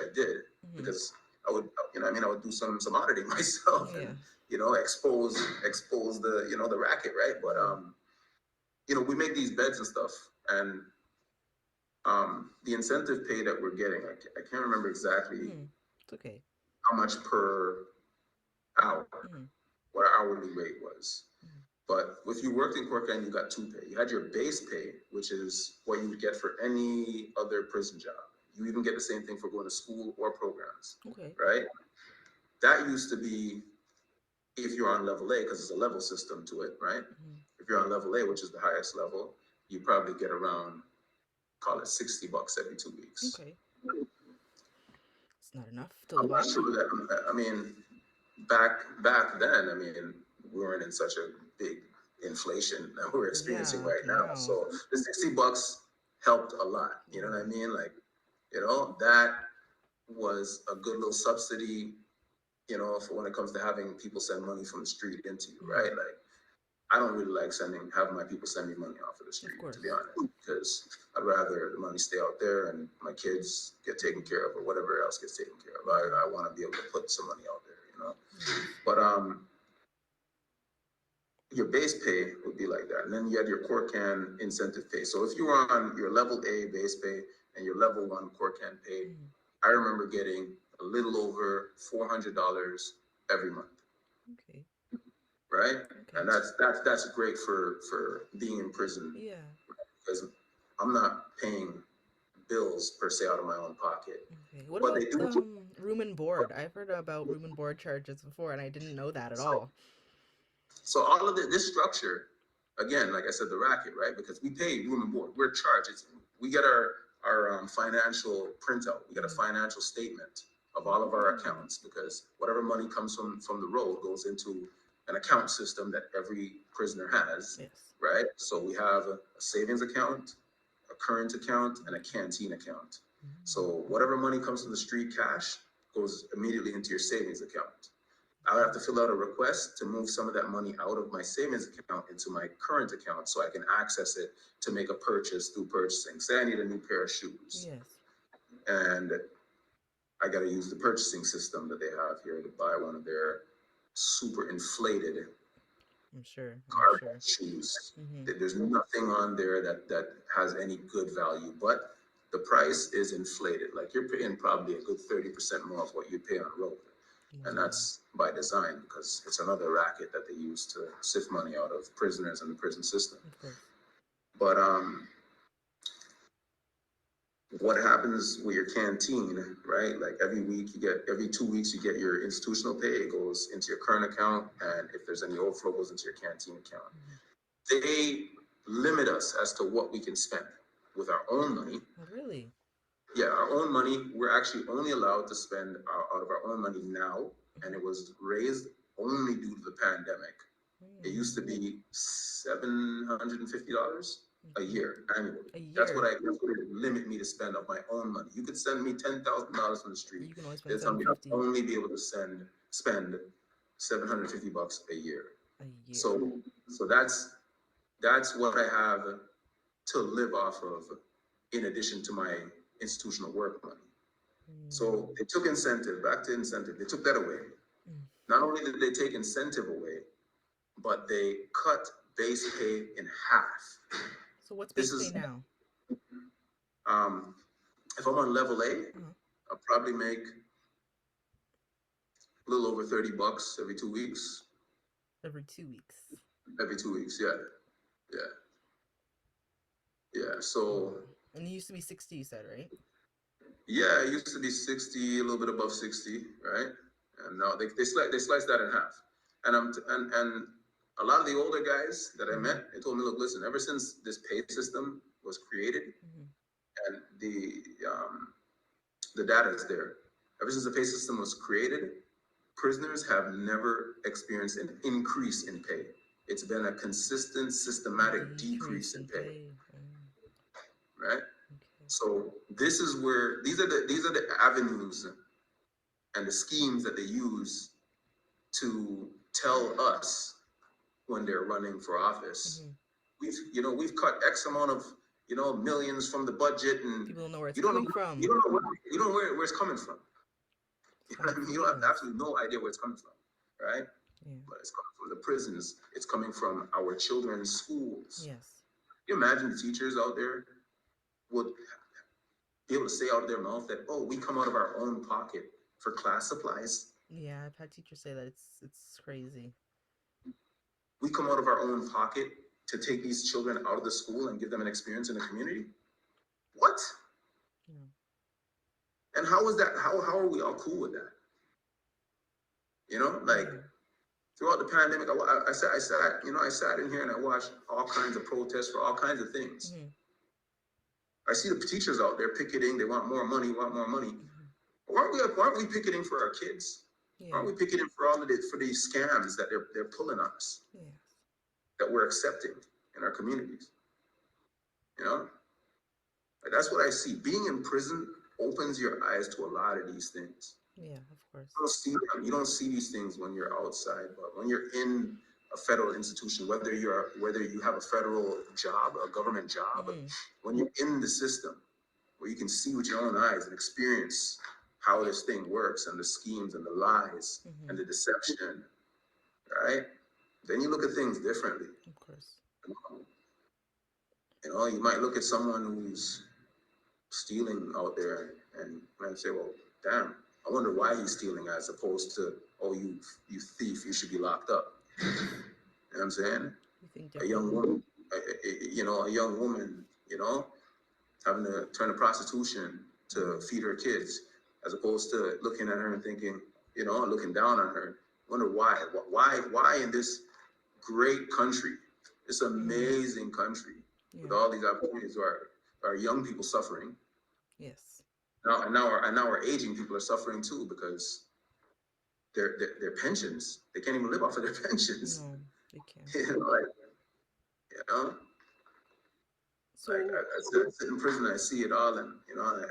I did, Mm-hmm. because I would, I would do some auditing myself Yeah. and expose the the racket, right? But Mm-hmm. we make these beds and stuff, and the incentive pay that we're getting, I can't remember exactly Mm-hmm. It's okay. how much per hour, Mm-hmm. what our hourly rate was. But if you worked in Corcoran, you got two pay. You had your base pay, which is what you would get for any other prison job. You even get the same thing for going to school or programs, Okay. right? That used to be if you're on level A, because it's a level system to it, right? Mm-hmm. If you're on level A, which is the highest level, you probably get around, call it $60 every 2 weeks. Okay. It's not enough to I'm live not on. sure that, I mean, back then, I mean, we weren't in such a big inflation that we're experiencing Yeah. right now. Now. So the $60 helped a lot. You know what I Mm-hmm. mean? Like, that was a good little subsidy, for when it comes to having people send money from the street into you, Mm-hmm. right? Like, I don't really like having my people send me money off of the Of street, to be course. honest, because I'd rather the money stay out there and my kids get taken Mm-hmm. care of or whatever else gets taken care of. Mm-hmm. I want to be able to put some money out there. Yes. But your base pay would be like that, and then you had your Corcan incentive pay. So if you were on your level A base pay and your level one Corcan pay, Mm-hmm. I remember getting a little over $400 every month, Okay. right? Okay. And that's great for being in prison, Yeah. because I'm not paying bills per se out of my own pocket. Okay. What But about they do. room and board? I've heard about room and board charges before, and I didn't know that at So all. so all of this structure, again, like I said, the racket, right? Because we pay room and board, we're charged. We get our financial printout. We get a Mm-hmm. financial statement of all of our Oh. accounts, because whatever money comes from the road goes into an account system that every prisoner has, Yes. right? So we have a savings account, a current account, and a canteen account. Mm-hmm. So whatever money comes from the street cash goes immediately into your savings account. I would Okay. have to fill out a request to move some of that money out of my savings account into my current account so I can access it to make a purchase through purchasing. Say I need a new pair of shoes, Yes. and I got to use the purchasing system that they have here to buy one of their super inflated I'm sure. I'm carbon sure. shoes. Mm-hmm. There's nothing on there that has any good value, but the price is inflated. Like, you're paying probably a good 30% more of what you pay on road. And Wow. that's by design, because it's another racket that they use to sift money out of prisoners in the prison system. Of course. But what happens with your canteen, right? Like, every 2 weeks you get your institutional pay. It goes into your current account, and if there's any overflow, goes into your canteen account. Mm-hmm. They limit us as to what we can spend with our own money. Oh, really? Yeah, our own money. We're actually only allowed to spend out of our own money now, and it Mm-hmm. was raised only due to the pandemic. It used to Mm. be $750 a Okay. year annually. A That's year. what it limit me to spend of my own money. You could send me $10,000 from the street. You can only spend They'll tell me I'll 750 only be able to spend $750 a year. a year. So that's what I have to live off of, in addition to my institutional work money. So Mm. they took incentive, back to incentive. They took that away. Mm. Not only did they take incentive away, but they cut base pay in half. So what's This base pay is now? um, if I'm on level A, Uh-huh. I'll probably make a little over $30 every 2 weeks. Every 2 weeks. Every 2 weeks, yeah, yeah, yeah. Wow. So And it used to be 60, you said, right? yeah, it used to be 60, a little bit above 60, right? And now they slice that in half. And a lot of the older guys that I Mm-hmm. met, they told me, look, listen, ever since this pay system was created, Mm-hmm. and the data is there. Ever since the pay system was created, prisoners have never experienced an increase in pay. It's been a consistent, systematic Decrease decrease in in pay, pay. right? Okay. So this is where these are the avenues and the schemes that they use to tell us when they're running for office. Mm-hmm. We've cut X amount of millions from the budget, and People don't know where it's you don't know coming you from. don't know where it's coming from. It's You know coming what I mean? from You have prisons. absolutely no idea where it's coming from, right? Yeah. But it's coming from the prisons. It's coming from our children's schools. Yes. Can you imagine the teachers out there would be able to say out of their mouth that, oh, we come out of our own pocket for class supplies. Yeah, I've had teachers say that it's crazy. We come out of our own pocket to take these children out of the school and give them an experience in the community. What? Yeah. And how is that? How are we all cool with that? Like Yeah. throughout the pandemic, I sat in here and I watched all kinds of protests for all kinds of things. Mm-hmm. I see the teachers out there picketing. They want more money. Want more money. Mm-hmm. Aren't we picketing for our kids? Yeah. Aren't we picketing for all of it for these scams that they're pulling on us, Yes. that we're accepting in our communities? You know, like, that's what I see. Being in prison opens your eyes to a lot of these things. Yeah, of course. You don't see these things when you're outside, but when you're in a federal institution, whether you have a federal job, a government job, Mm-hmm. when you're in the system where you can see with your own eyes and experience how this thing works and the schemes and the lies Mm-hmm. and the deception, right? Then you look at things differently. Of course. You might look at someone who's stealing out there and might say, well, damn, I wonder why he's stealing, as opposed to, oh, you thief, you should be locked up. You know what I'm saying? You think A young differently. woman, a young woman, having to turn to prostitution to feed her kids, as opposed to looking at her and thinking, looking down on her. Wonder why in this great country, this Mm-hmm. amazing country with Yeah. all these opportunities, are young people suffering Yes. now, and now our aging people are suffering too, because their pensions, they can't even live off of their pensions. No, they can't. Like, you know, So, I sit in prison, I see it all, and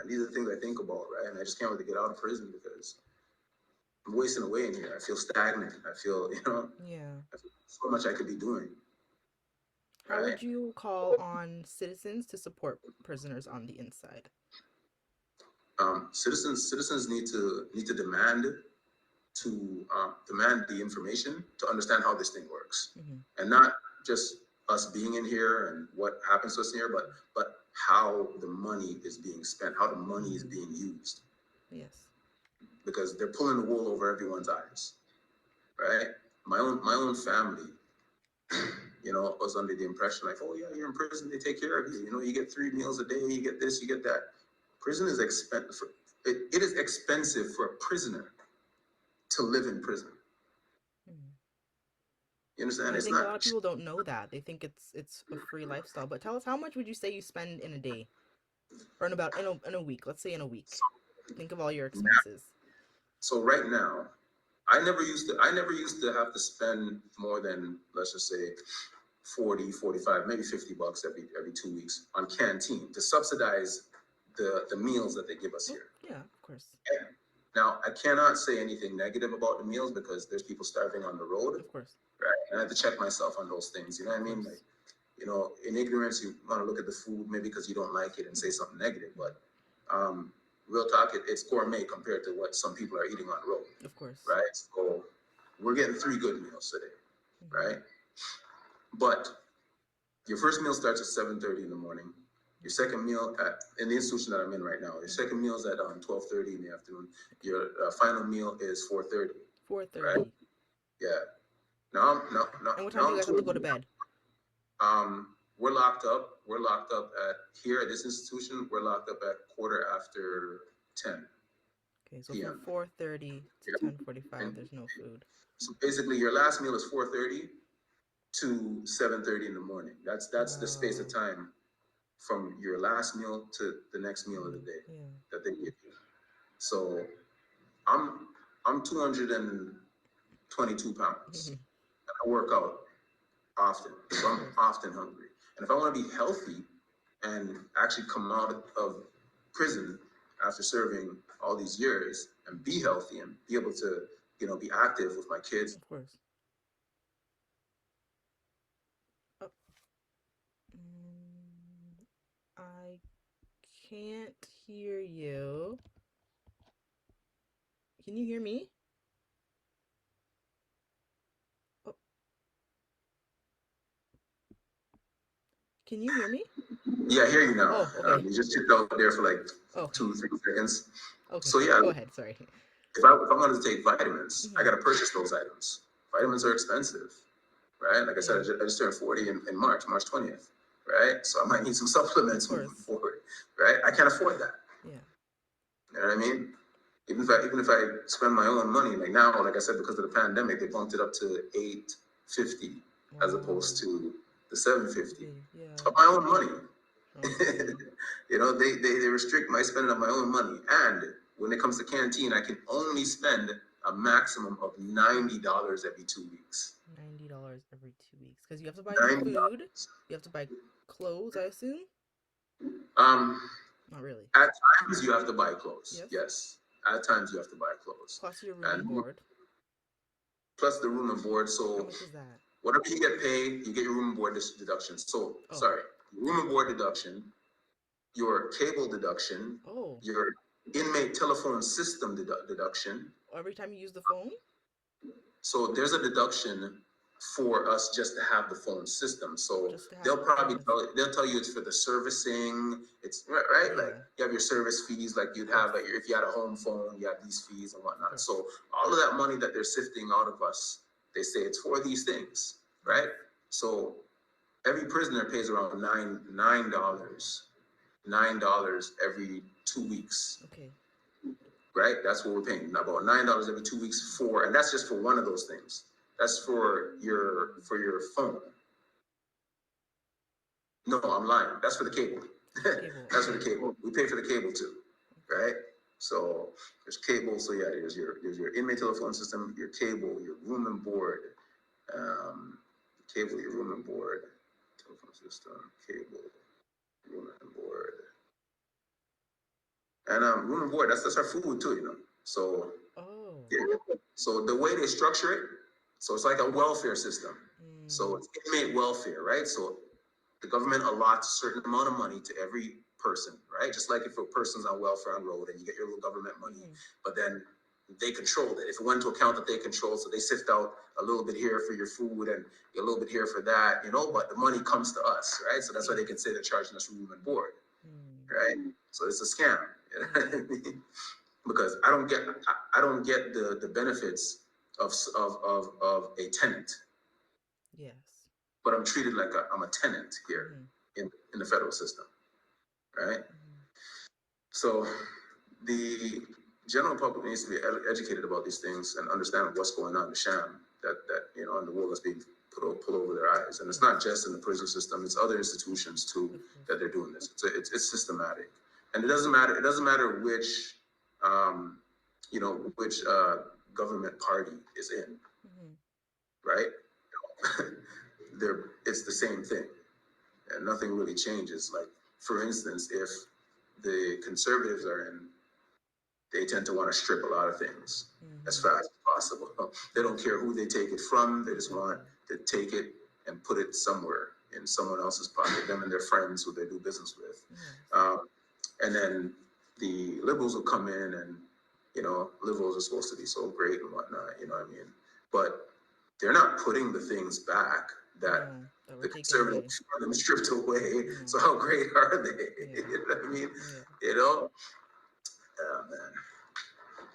these are the things I think about, right? And I just can't wait to get out of prison, because I'm wasting away in here. I feel stagnant. I feel, yeah. I feel so much I could be doing, How right? would you call on citizens to support prisoners on the inside? Citizens need to demand the information to understand how this thing works, Mm-hmm. and not just us being in here and what happens to us here, but how the money is being spent, how the money is being used, Yes. because they're pulling the wool over everyone's eyes, right? My own family, was under the impression like, oh yeah, you're in prison, they take care of you. You get 3 meals a day, you get this, you get that. Prison is expensive. It is expensive for a prisoner to live in prison. Mm. You And understand? I It's think a not lot of people don't know that. They think it's a free lifestyle. But tell us, how much would you say you spend in a day, or in a week? Let's say in a week. Think of all your expenses. so right now. I never used to have to spend more than, let's just say, 40, 45, maybe $50 every 2 weeks on canteen to subsidize the meals that they give us Oh, here. yeah, of course, Now, I cannot say anything negative about the meals, because there's people starving on the road, of course, right? And I have to check myself on those things. You know of what I mean? Like, course. in ignorance, you want to look at the food maybe because you don't like it and say something negative, but real talk, it's gourmet compared to what some people are eating on the road, Of course. right? So we're getting 3 good meals today, Mm-hmm. right? But your first meal starts at 7:30 in the morning. Your second meal in the institution that I'm in right now, your second meal is at 12:30 in the afternoon. Your final meal is 4:30, right? 4:30. Yeah. Now I'm now, now, And what time now do you I'm guys have to told go to you, bed? we're locked up. We're locked up at here at this institution. We're locked up at quarter after Okay, so ten from p.m. 4:30 to Yeah. 10:45, And there's no food. so basically, your last meal is 4:30 to 7:30 in the morning. That's the space of Wow. time from your last meal to the next meal of the day Yeah. that they give you. So I'm I'm 222 pounds. Mhm. And I work out often, so Of I'm course. often hungry. And if I want to be healthy and actually come out of prison after serving all these years and be healthy and be able to, be active with my kids. Of course. Oh, mm, can't hear you. Can you hear me? Oh, can you hear me? Yeah, I hear you now. Oh, okay. You just chipped out there for like Okay. 2, 3 seconds. Okay. So yeah, Go ahead. Sorry. if I wanted to take vitamins, I Mm-hmm. got to purchase those items. Vitamins are expensive, right? Like I said, Yeah. I just turned 40 in March 20th, right? So I might need some Of supplements moving course. forward, right? I can't afford that. Yeah. You know what I mean? Even if I spend my own money, like now, like I said, because of the pandemic, they bumped it up to 850 as Wow. opposed to the 750 Yeah. of my own money. Okay. They restrict my spending of my own money. And when it comes to canteen, I can only spend a maximum of $90 every 2 weeks. $90 every 2 weeks because you have to buy food. $90. You have to buy clothes. I assume. Um, Not really. at times you have to buy clothes. Yes. Yes, at times you have to buy clothes, Plus your room and and board. plus the room and board. How So much is that? whatever you get paid, you get your room and board deduction. So Oh. sorry, room and board deduction, your cable deduction, Oh. your inmate telephone system deduction. Every time you use the phone. So there's a deduction for us just to have the phone system. So Just to have they'll the probably phone. they'll tell you it's for the servicing. It's right, like Yeah. you have your service fees, like Of you'd have course. like if you had a home phone, you have these fees and Of whatnot. course. So all of that money that they're sifting out of us, they say it's for these things, Yes. right? So every prisoner pays around $9 every 2 weeks, Okay. right? That's what we're paying. About $9 every 2 weeks for, and that's just for one of those things. That's for your phone. No, I'm lying. That's for the cable. For the cable. That's for the Okay. cable. We pay for the cable too, Okay. right? So there's cable. So yeah, there's your inmate telephone system, your cable, your room and board, um, cable, your room and board, telephone system, cable, room and board, and room and board. That's our food too, you know. So Oh. yeah. So the way they structure it, so it's like a welfare system. So Mm. it's inmate welfare, right? So the government allots a certain amount of money to every person, right? Just like if a person's on welfare on road and you get your little government money, Mm-hmm. but then they control it. If it went to account that they control, so they sift out a little bit here for your food and a little bit here for that, but the money comes to us, right? So that's why Yeah. they can say they're charging us room and board, Mm. right? So it's a scam. You know what Yeah. I mean? Because I don't get the benefits of a tenant, Yes. but I'm treated like I'm a tenant here Mm-hmm. in the federal system, right? Mm-hmm. So the general public needs to be educated about these things and understand what's going on, the sham and the wool that's being put over their eyes. And it's Yes. not just in the prison system; it's other institutions too Of course. that they're doing this. It's systematic, and it doesn't matter. It doesn't matter um, which government party is in, Mm-hmm. right? It's the same thing, and nothing really changes. Like for instance, if the conservatives are in, they tend to want to strip a lot of things as Mm-hmm. fast as possible. They don't care who they take it from. They just want Exactly. to take it and put it somewhere in someone else's pocket, them and their friends who they do business with. Yes. And then the liberals will come in and, liberals are supposed to be so great and whatnot, you know what I mean? But they're not putting the things back that No, that were the taken away. conservatives want them stripped away. No. So how great are they? Yeah. You know what I mean? Yeah. You know? Oh, man.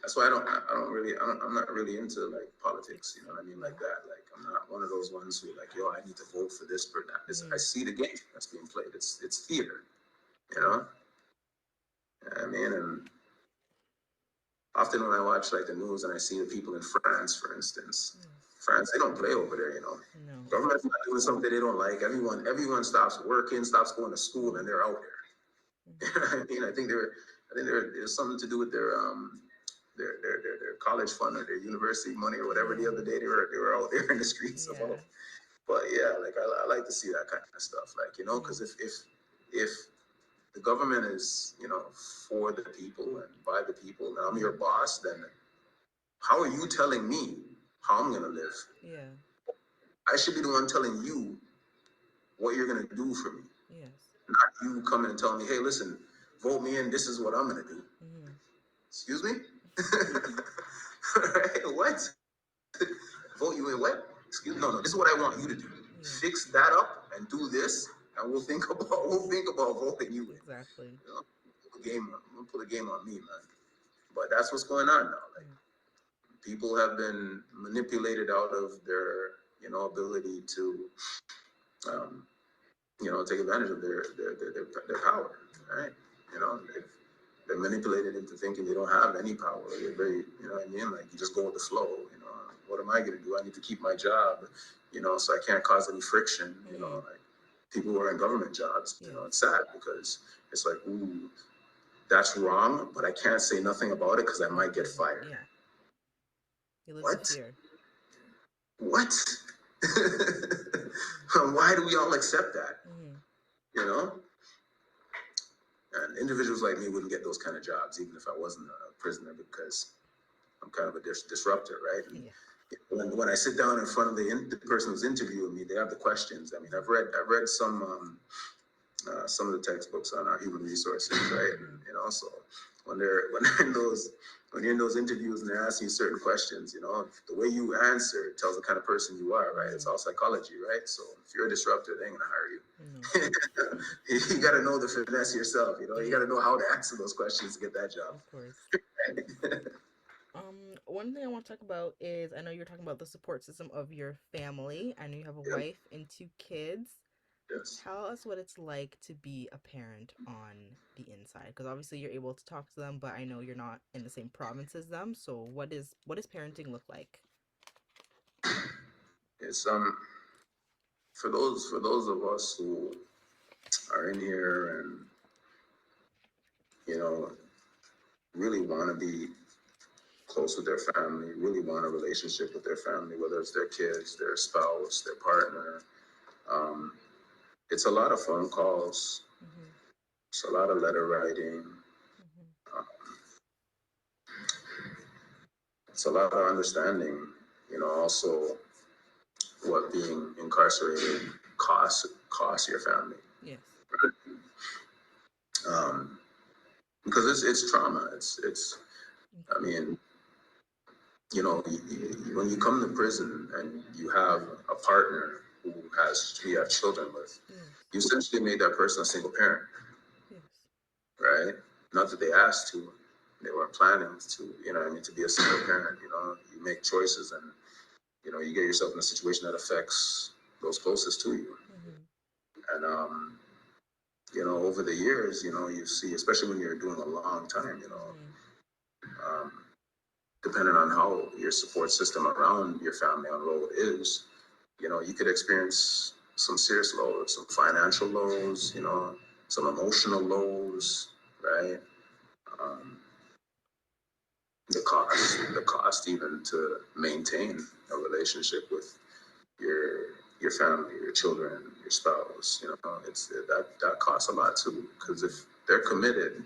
That's why I'm not really into like politics, you know what I mean? Yeah. Like that. Like I'm not one of those ones who like, yo, I need to vote for this or that. I Mm-hmm. see the game that's being played. It's theater, you know? I mean, and often when I watch like the news and I see the people in France, for instance, Yes. France, they don't play over there, No. Government's not doing something they don't like. Everyone stops working, stops going to school, and Mm-hmm. they're out there. Mm-hmm. I mean, there's something to do with their college fund or their university money or whatever. The Yeah. other day they were out there in the streets of all. Yeah. But yeah, like I like to see that kind of stuff, like Yeah. because if the government is for the people and by the people, and I'm your Mm-hmm. boss, then how are you telling me how I'm gonna live? Yeah. I should be the one telling you what you're gonna do for me, Yes. not you coming and telling me, hey, listen, vote me in. This is what I'm gonna do. Mm-hmm. Excuse me. Right? What? Vote you in what? Excuse me. No, this is what I want you to do. Yeah. Fix that up and do this, and we'll think about voting you in. Exactly. You know, put a game on me, man. But that's what's going on now. Like Yeah. people have been manipulated out of their ability to um, take advantage of their power, right? They're manipulated into thinking they don't have any power. They're very, what I mean? Like you just go with the flow. What am I going to do? I need to keep my job, so I can't cause any friction. Mm-hmm. Like people who are in government jobs, Yes. it's sad because it's like, ooh, that's wrong, but I can't say nothing about it because I might get fired. Yeah. You live in What? fear. What? Why do we all accept that? Mm-hmm. You know? And individuals like me wouldn't get those kind of jobs even if I wasn't a prisoner because I'm kind of a disruptor, right? And Yeah. when I sit down in front of the person who's interviewing me, they have the questions. I mean, I've read some of the textbooks on our human resources, right? And, so when you're in those interviews and they're asking you certain questions, the way you answer tells the kind of person you are, right? It's all psychology, right? So if you're a disruptor, they ain't gonna hire No. you. You got to know the finesse yourself. You got Yeah. to know how to answer those questions to get that job. Of course. One thing I want to talk about is I know you're talking about the support system of your family. I know you have a Yep. wife and two kids. Yes. Tell us what it's like to be a parent on the inside, because obviously you're able to talk to them, but I know you're not in the same province as them. So what does parenting look like? It's for those of us who are in here and you know really want to be close with their family, really want a relationship with their family, whether it's their kids, their spouse, their partner. Um, it's a lot of phone calls. Mm-hmm. It's a lot of letter writing. Mm-hmm. Um, it's a lot of understanding. Also what being incarcerated costs your family. Yes. Um, because it's trauma. It's. I Okay. mean, when you come to prison and you have a partner who you have children with, Yes. you essentially made that person a single parent, Yes. right? Not that they asked to, they weren't planning to, to be a single parent. You make choices and, you get yourself in a situation that affects those closest to you. Mm-hmm. And, over the years, you see, especially when you're doing a long time, Mm-hmm. um, depending on how your support system around your family on road is, you could experience some serious lows, some financial lows, some emotional lows, right? Um, the cost even to maintain a relationship with your your family, your children, your spouse, it's that costs a lot too. Because if they're committed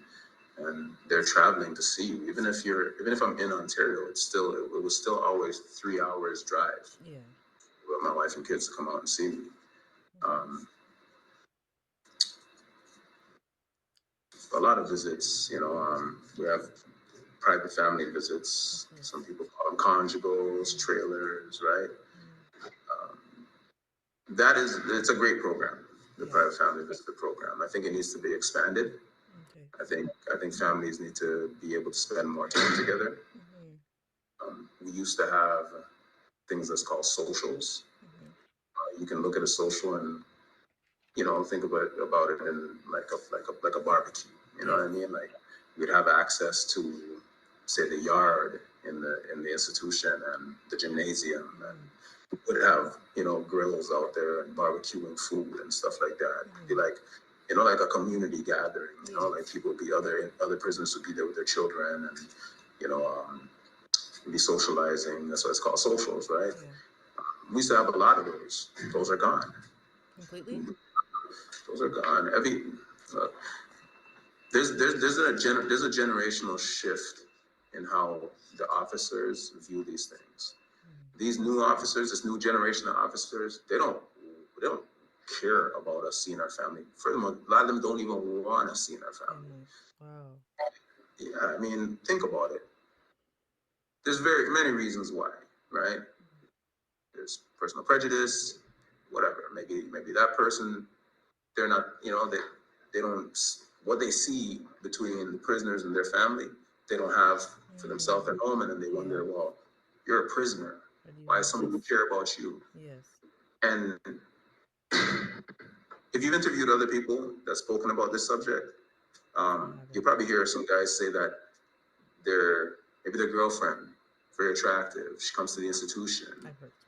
and they're traveling to see you, even if I'm in Ontario, it was still always 3 hours drive Yeah. with my wife and kids to come out and see me. Mm-hmm. Um, a lot of visits, we have private family visits. Of course. Some people call them conjugals, trailers, right? Mm-hmm. Um, it's a great program, the Yes. private family visitor program. I think it needs to be expanded. Okay. I think families need to be able to spend more time together. Mm-hmm. We used to have things that's called socials. Mm-hmm. You can look at a social and think about it in like a barbecue. You know Yes. what I mean? Like we'd have access to, say, the yard in the institution and the gymnasium, and Mm-hmm. we would have grills out there and barbecuing food and stuff like that. It'd be Mm-hmm. like like a community gathering. Like Yes. people would be other prisoners would be there with their children and you know um, be socializing. That's what it's called, socials, right? Yeah. We used to have a lot of those. Those are gone. Completely. Those are gone. Uh, there's a generational shift in how the officers view these things. Mm-hmm. These new officers, this new generation of officers, they don't. care about us seeing our family. Furthermore, a lot of them don't even want us seeing our family. Wow. Yeah, I mean, think about it. There's very many reasons why, right? There's personal prejudice, whatever. Maybe that person, they're not, they don't, what they see between the prisoners and their family, they don't have for themselves at home, and then they wonder, well, you're a prisoner. Why does somebody care about you? Yes. And if you've interviewed other people that's spoken about this subject, you'll probably hear some guys say that maybe their girlfriend, very attractive, she comes to the institution.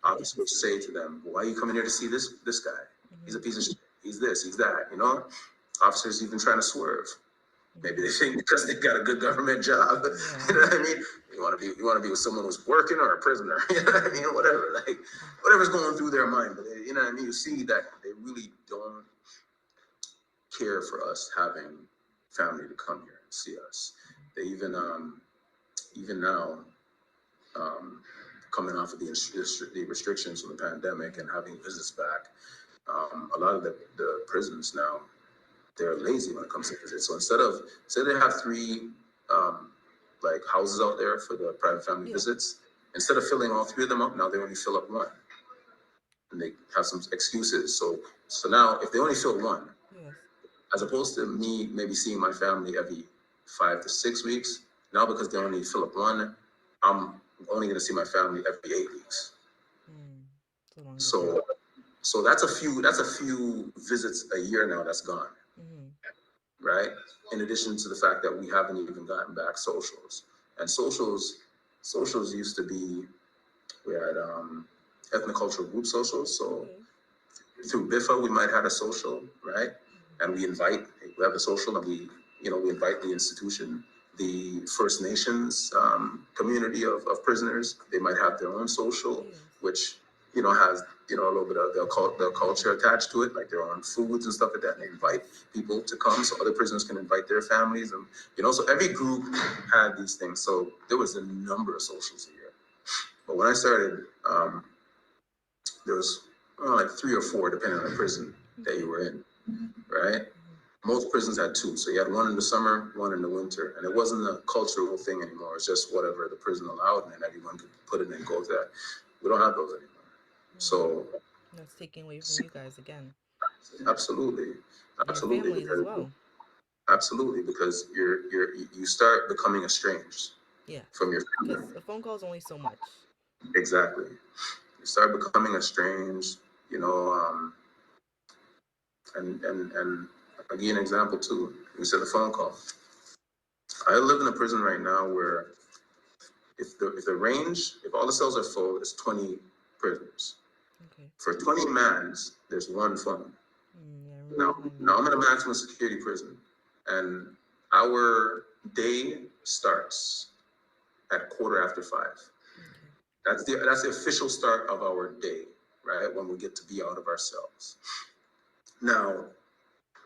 Officers say to them, "Why are you coming here to see this guy? He's a piece of shit. He's this, he's that." Officers even trying to swerve. Maybe they think because they got a good government job, you know what I mean? You want to be with someone who's working or a prisoner, you know what I mean? Whatever's going through their mind, but you know what I mean? You see that they really don't care for us having family to come here and see us. They even now, coming off of the restrictions from the pandemic and having visits back, a lot of the prisons now, they're lazy when it comes to visits. So instead they have three like houses out there for the private family visits, instead of filling all three of them up, now they only fill up one, and they have some excuses. So now if they only fill one, as opposed to me maybe seeing my family every 5 to 6 weeks, now because they only fill up one, I'm only going to see my family every 8 weeks. So that's a few visits a year now that's gone. Right? In addition to the fact that we haven't even gotten back socials. And socials used to be, we had ethnocultural group socials. So through BIFA, we might have a social, right? And we have a social, and we invite the institution, the First Nations community of prisoners. They might have their own social, which has a little bit of their culture attached to it, like their own foods and stuff like that. And they invite people to come, so other prisoners can invite their families, and so every group had these things. So there was a number of socials a year. But when I started, there was like 3 or 4, depending on the prison that you were in, right? Most prisons had 2. So you had one in the summer, one in the winter. And it wasn't a cultural thing anymore. It's just whatever the prison allowed, and then everyone could put it and go to that. We don't have those anymore. So that's taking away from you guys again. Absolutely. Absolutely. Families as well. Absolutely, because you start becoming estranged from your family. Because a phone call is only so much. Exactly. You start becoming estranged, and I'll give you an example too. You said the phone call. I live in a prison right now where if all the cells are full, it's 20 prisoners. For 20 mans, there's one phone. Now I'm in a maximum security prison, and our day starts at 5:15. That's the official start of our day, right? When we get to be out of our cells. Now,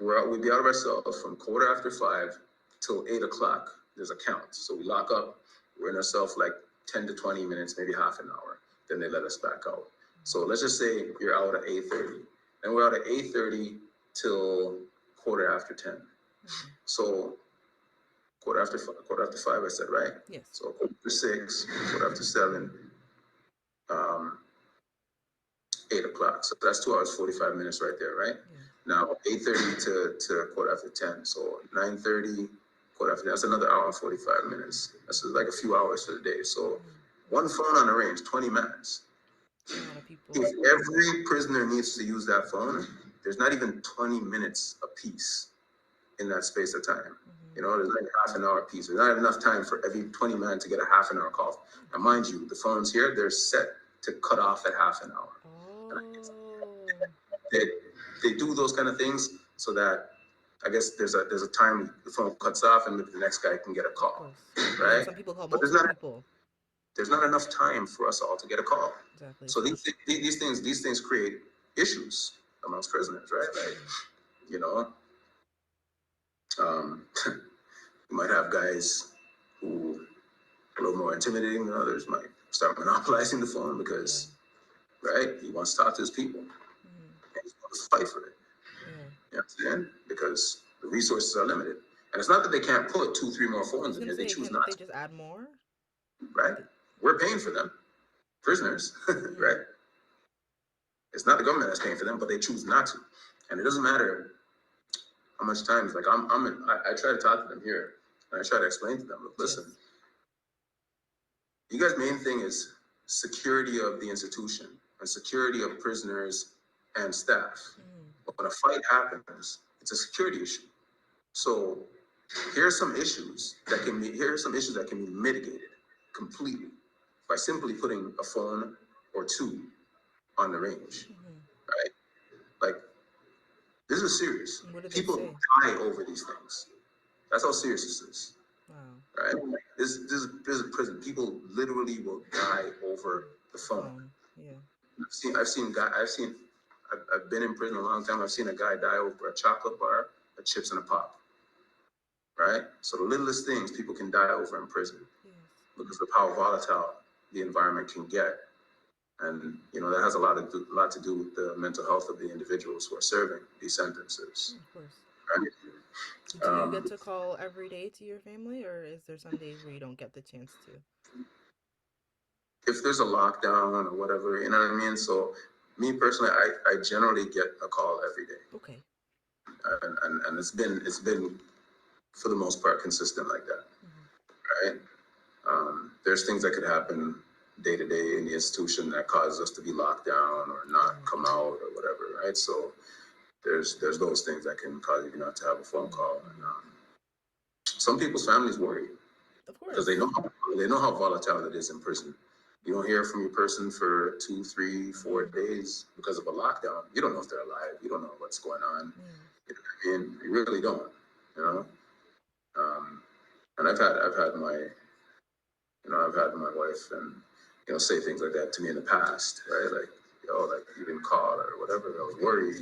we'd be out of our cells from 5:15 till 8:00. There's a count. So we lock up, we're in our cell for like 10 to 20 minutes, maybe half an hour. Then they let us back out. So let's just say you're out at 8:30. And we're out at 8:30 till 10:15. So quarter after 5, I said, right? Yes. So 6, 7, 8:00. So that's 2 hours, 45 minutes right there, right? Now 8:30 to 10:15. So 9:30, 10:15. That's another hour and 45 minutes. That's like a few hours for the day. So one phone on the range, 20 minutes. If every prisoner needs to use that phone, there's not even 20 minutes a piece in that space of time. There's like half an hour a piece. There's not enough time for every 20 man to get a half an hour call. Now, mind you, the phones here, they're set to cut off at half an hour. They do those kind of things so that I guess there's a time the phone cuts off and maybe the next guy can get a call, right? Some people call but there's not enough time for us all to get a call. Exactly. So these things create issues amongst prisoners, right? Like, you might have guys who are a little more intimidating than others, might start monopolizing the phone because, right, he wants to talk to his people. let's fight for it. Yeah. You know what I'm saying? Because the resources are limited. And it's not that they can't put two, three more I phones was in gonna there. They say, choose can't not they to, just add more? right? Th- We're paying for them, prisoners, Mm-hmm. right? It's not the government that's paying for them, but they choose not to. And it doesn't matter how much time. Like I try to talk to them here, and I try to explain to them, look, listen, Yes. you guys' main thing is security of the institution and security of prisoners and staff. Mm-hmm. But when a fight happens, it's a security issue. So here are some issues that can be mitigated completely by simply putting a phone or two on the range, Mm-hmm. right? Like, this is serious. What did they People say? die over these things. That's how serious this is, Wow. right? This is prison. People literally will die over the The phone. phone. Yeah. I've been in prison a long time. I've seen a guy die over a chocolate bar, a chips and a pop, right? So the littlest things people can die over in prison Yes. because of how volatile the environment can get. And that has a lot to do with the mental health of the individuals who are serving these sentences. Of course. Right? Do you get Um, to call every day to your family, or is there some days where you don't get the chance to? if there's a lockdown or whatever, you know what I mean. So me personally, I generally get a call every day, Okay. and it's been for the most part consistent like that, Mm-hmm. right? There's things that could happen day to day in the institution that causes us to be locked down or not Right. come out or whatever, right? So there's those things that can cause you not to have a phone Mm-hmm. call. And, Mm-hmm. some people's families worry Of because course. they know how volatile it is in prison. You don't hear from your person for 2, 3, 4 Mm-hmm. days because of a lockdown. You don't know if they're alive. You don't know what's going on. Yes. You know what I mean? You really don't. You know. Um, and I've had my wife and say things like that to me in the past, right? Like, like you didn't call or whatever. I was worried.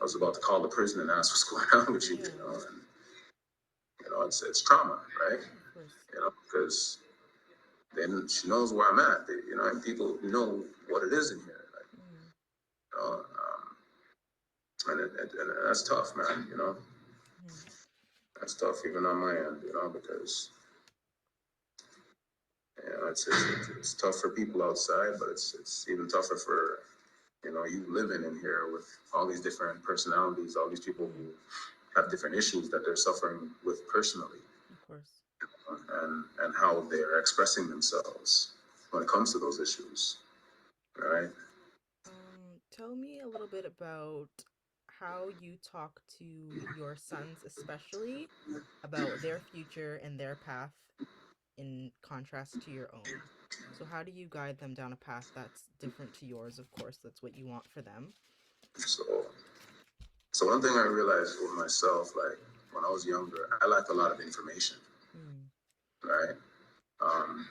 I was about to call the prison and ask what's going on with you. Yeah. And it's trauma, right? Of course. Because then she knows where I'm at. And people know what it is in here. Like, Mm-hmm. and that's tough, man. Mm-hmm. That's tough even on my end. Because it's tough for people outside, but it's even tougher for you living in here with all these different personalities, all these people Mm-hmm. who have different issues that they're suffering with personally, Of course. and how they're expressing themselves when it comes to those issues, right? Tell me a little bit about how you talk to your sons, especially about their future and their path in contrast to your own. So, how do you guide them down a path that's different to yours? Of course, that's what you want for them. So, so one thing I realized with myself, like when I was younger, I lacked a lot of information, Mm, right? Um,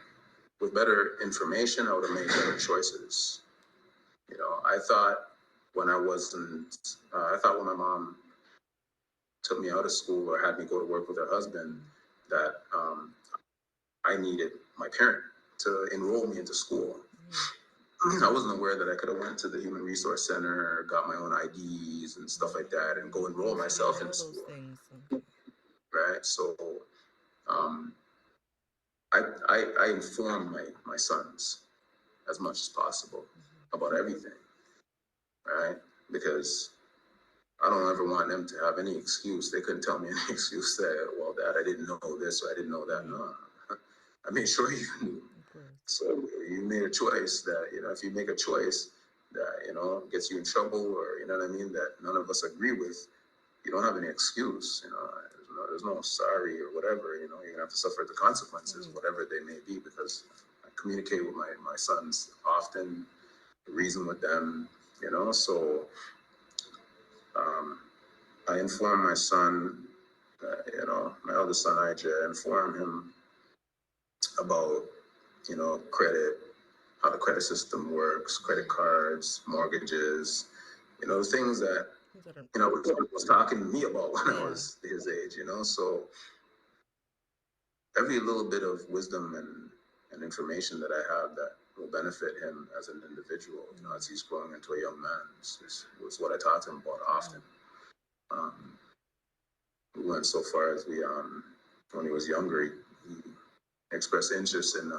with better information, I would have made better choices. I thought when I wasn't, I thought when my mom took me out of school or had me go to work with her husband, that I needed my parent to enroll me into school. mm, I wasn't aware that I could have went to the Human Resource Center, got my own IDs and stuff like that, and go enroll so you myself know into those school, things. Okay. right? So um, I inform my sons as much as possible Mm-hmm. about everything, right? Because I don't ever want them to have any excuse. They couldn't tell me any excuse that, well, Dad, I didn't know this or I didn't know that. Right. No, I made sure you knew. Of course. So you made a choice that, if you make a choice that, gets you in trouble or, what I mean, that none of us agree with, you don't have any excuse. There's no sorry or whatever. You're going to have to suffer the consequences, Mm-hmm. whatever they may be, because I communicate with my sons often, reason with them, so um, I inform my son, my eldest son, IJ, inform him about, credit, how the credit system works, credit Mm-hmm. cards, mortgages, things that, Things that are, was talking to me about when I yeah. was his age, so every little bit of wisdom and information that I have that will benefit him as an individual, as he's growing into a young man. Was what I taught him about often. Um, we went so far as when he was younger, he expressed interest in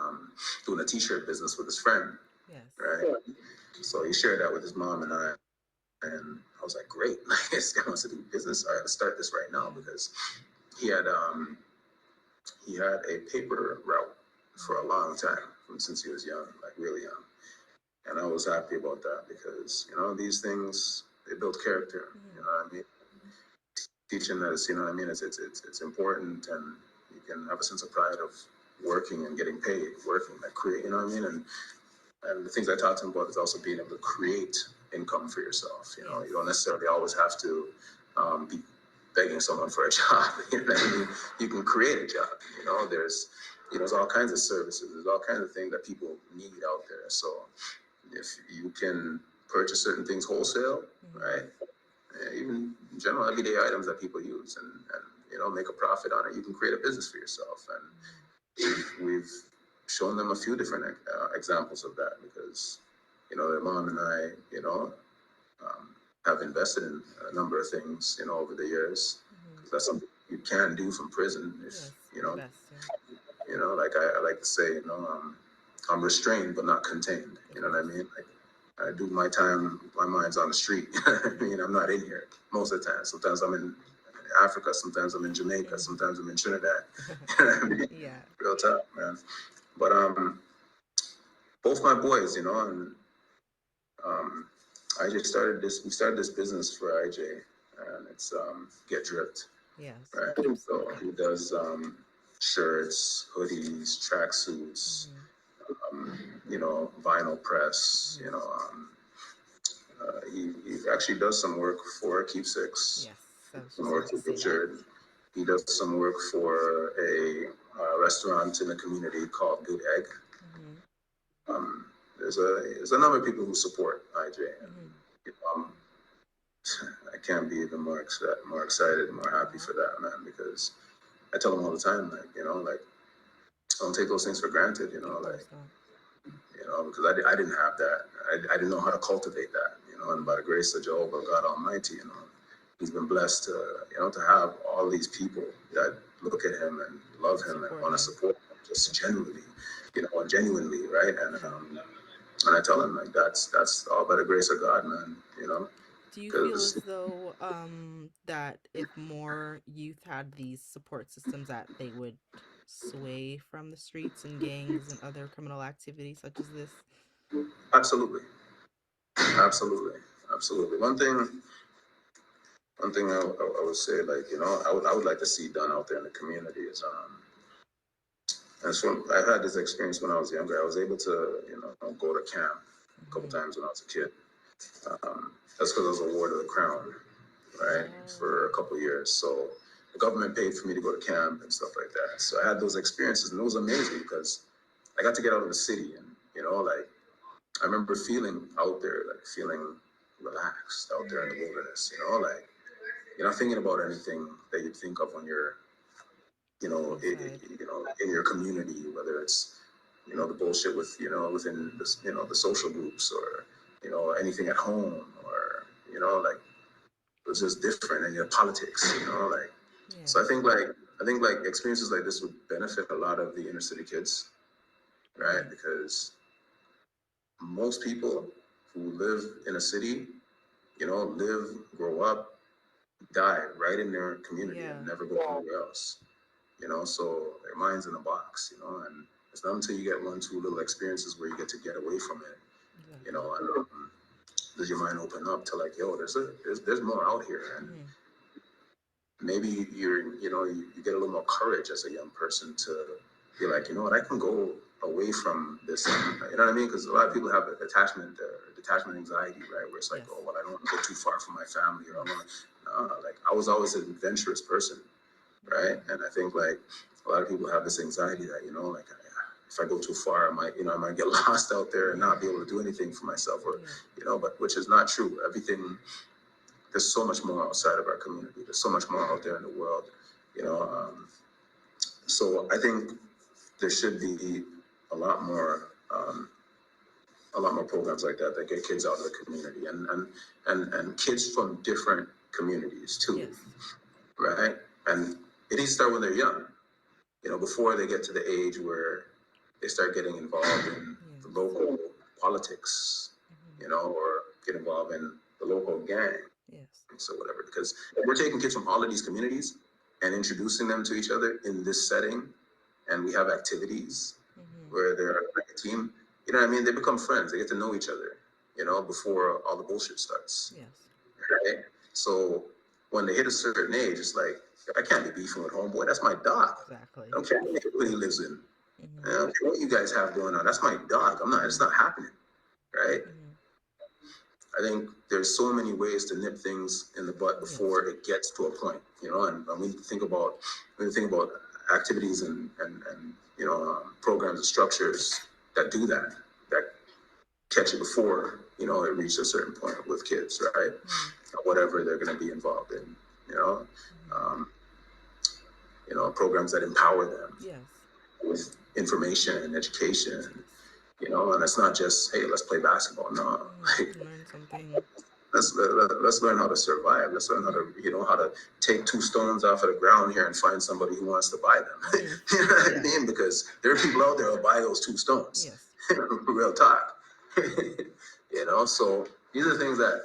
doing a T-shirt business with his friend. Yes. Right. Yeah. So he shared that with his mom and I, and I was like, great, this guy wants to do business. All right, let's start this right now, because he had a paper route for a long time since he was young, like really young. And I was happy about that because, these things, they build character, you know what I mean? Teaching us, it's important, and you can have a sense of pride of working and getting paid, working, like create, you know what I mean? And the things I taught him about is also being able to create income for yourself. You don't necessarily always have to be begging someone for a job. You know what I mean? You can create a job. There's all kinds of services. There's all kinds of things that people need out there. So if you can purchase certain things wholesale, right? Even general everyday items that people use, and make a profit on it, you can create a business for yourself. And we've shown them a few different examples of that, because their mom and I have invested in a number of things over the years. That's something you can do from prison. If like I like to say, I'm restrained but not contained. You know what I mean? Like, I do my time, my mind's on the street. I mean, I'm not in here most of the time. Sometimes I'm in Africa, sometimes I'm in Jamaica, sometimes I'm in Trinidad. You know what I mean? Yeah. Real tough, man. But both my boys, and we started this business for IJ, and it's Get Dripped. Yes. Right. So he does shirts, hoodies, tracksuits, vinyl press, he actually does some work for Keepsix. Yes. Some work with Richard. He does some work for a restaurant in the community called Good Egg. There's a number of people who support IJ. And, I can't be even more excited, more happy for that, man, because I tell them all the time, like, don't take those things for granted, because I didn't have that. I didn't know how to cultivate that, and by the grace of Jehovah, God Almighty, he's been blessed to have all these people that look at him and love him and want to support him just genuinely, and genuinely, right? And I tell him, like, that's all by the grace of God, man, Do you feel as though that if more youth had these support systems, that they would sway from the streets and gangs and other criminal activities such as this? Absolutely. Absolutely. One thing I would say, like, I would like to see done out there in the community is, and so I've had this experience when I was younger. I was able to, go to camp a couple times when I was a kid. That's because I was awarded the crown, right, for a couple of years. So the government paid for me to go to camp and stuff like that. So I had those experiences, and it was amazing because I got to get out of the city, and like, I remember feeling out there, like feeling relaxed out there in the wilderness, like you're not thinking about anything that you'd think of when you're, in your community, whether it's, the bullshit with, within this, the social groups, or, anything at home, or, like, it was just different, and your politics, like. So I think like experiences like this would benefit a lot of the inner city kids, right? Because most people who live in a city, live, grow up, die right in their community and never go anywhere else. So their mind's in a box, and it's not until you get one, two little experiences where you get to get away from it, and does your mind open up to, like, yo, there's more out here, and maybe you get a little more courage as a young person to be like, you know what, I can go away from this, you know what I mean? Because a lot of people have detachment anxiety, right? Where it's like, oh, well, I don't want to go too far from my family, or I want to, like, I was always an adventurous person, right? And I think, like, a lot of people have this anxiety that, like, if I go too far, I might get lost out there and not be able to do anything for myself, or, but which is not true. There's so much more outside of our community. There's so much more out there in the world, so I think there should be a lot more a lot more programs like that that get kids out of the community, and kids from different communities too, Yes. right? And it needs to start when they're young, before they get to the age where they start getting involved in the Yes. local politics, or get involved in the local gang, Yes. so whatever. Because if we're taking kids from all of these communities and introducing them to each other in this setting, and we have activities where they're like a team, you know what I mean? They become friends. They get to know each other, before all the bullshit starts, Yes. right? So when they hit a certain age, it's like, I can't be beefing with homeboy. That's my dog. Exactly. I don't care what neighborhood he lives in. I Mm-hmm. don't care what you guys have going on. That's my dog. I'm not. It's not happening, right? Mm-hmm. I think there's so many ways to nip things in the butt Yes. before it gets to a point, and we need to think about activities and programs and structures that do that, that catch it before it reaches a certain point with kids, right? Whatever they're going to be involved in, you know, um, programs that empower them Yes. with information and education, Yes. and it's not just, hey, let's play basketball. No, Learn something. let's learn how to survive. Let's learn how to take two stones off of the ground here and find somebody who wants to buy them. You know what I mean? Because there are people out there who'll buy those two stones. Yes. Real talk. So these are things that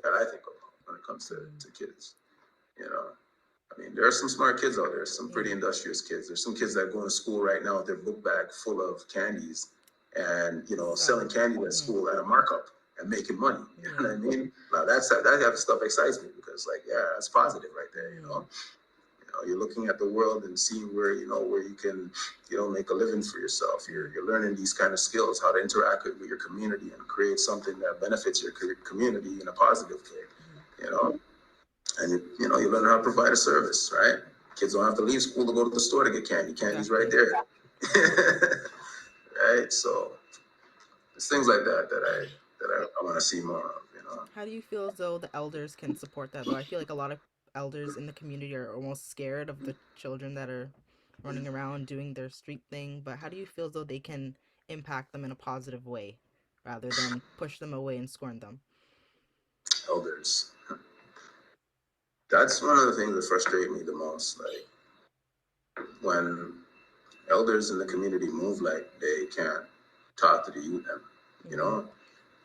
I think about when it comes to kids. You know, I mean, there are some smart kids out there, some pretty industrious kids. There's some kids that go to school right now with their book bag full of candies and, selling candy at school at a markup and making money. You know what I mean? Now that type of stuff excites me because, like, yeah, that's positive right there, you're looking at the world and seeing where you can, make a living for yourself. You're learning these kind of skills, how to interact with your community and create something that benefits your community in a positive way, you know and you learn how to provide a service, right? Kids don't have to leave school to go to the store to get candy. Candy's right there. Right? So it's things like that I want to see more of. How do you feel as though the elders can support that though? I feel like a lot of elders in the community are almost scared of the children that are running around doing their street thing, but how do you feel as though they can impact them in a positive way rather than push them away and scorn them? Elders. That's one of the things that frustrate me the most. Like when elders in the community move like they can't talk to the youth them. You know,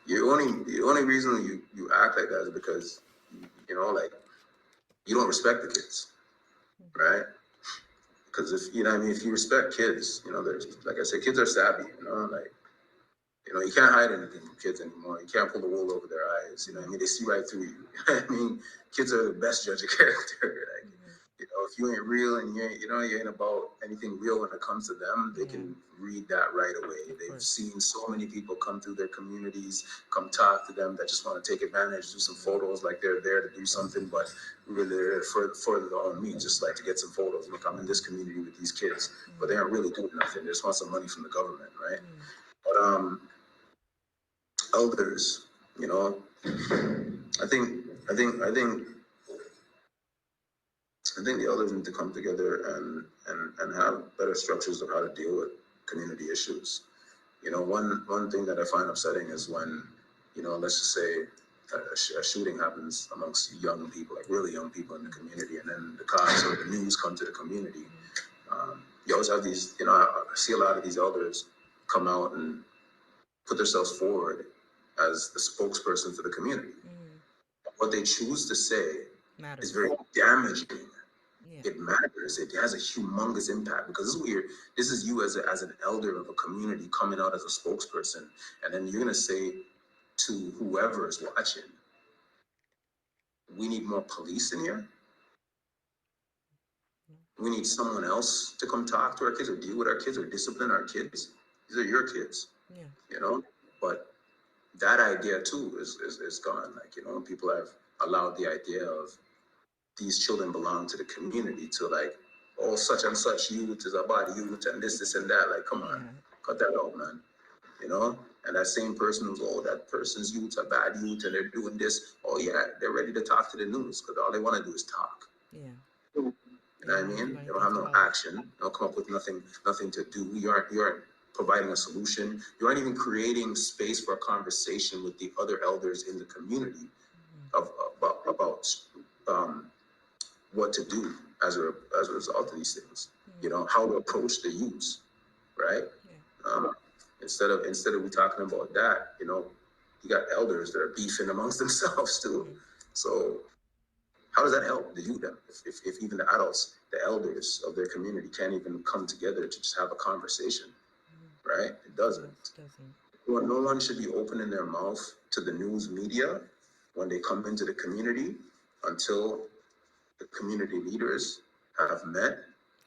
the only reason you act like that is because like you don't respect the kids, right? Because if what I mean, if you respect kids, there's, like I said, kids are savvy. Like you can't hide anything from kids anymore. You can't pull the wool over their eyes. What I mean, they see right through you. I mean, kids are the best judge of character. Like, if you ain't real and you ain't about anything real when it comes to them, they can read that right away. They've seen so many people come through their communities, come talk to them that just want to take advantage, do some photos like they're there to do something, but really they're further their own means, just like to get some photos. Look, I'm in this community with these kids, but they aren't really doing nothing. They just want some money from the government, right? But elders, I think I think I think I think the elders need to come together and have better structures of how to deal with community issues. One thing that I find upsetting is when, let's just say a shooting happens amongst young people, like really young people in the community, and then the cops or the news come to the community. You always have these, I see a lot of these elders come out and put themselves forward as the spokesperson for the community. What they choose to say is very damaging. It matters. It has a humongous impact because this is you as an elder of a community coming out as a spokesperson, and then you're gonna say to whoever is watching, we need more police in here. We need someone else to come talk to our kids or deal with our kids or discipline our kids. These are your kids, But that idea too is gone. Like people have allowed the idea of these children belong to the community to like, oh, such and such youth is a bad youth and this and that. Like, come on, cut that out, man. And that same person who's, oh, that person's youth's a bad youth and they're doing this. Oh yeah, they're ready to talk to the news because all they want to do is talk. You know what I mean? They don't have no action. They don't come up with nothing to do. You aren't providing a solution. You aren't even creating space for a conversation with the other elders in the community of about what to do as a result of these things. You know, how to approach the youth, right? Um, instead of we talking about that, you know, you got elders that are beefing amongst themselves too. So how does that help the youth then? If even the adults, the elders of their community can't even come together to just have a conversation, right? It doesn't. Yes, doesn't. Well, no one should be opening their mouth to the news media when they come into the community until the community leaders have met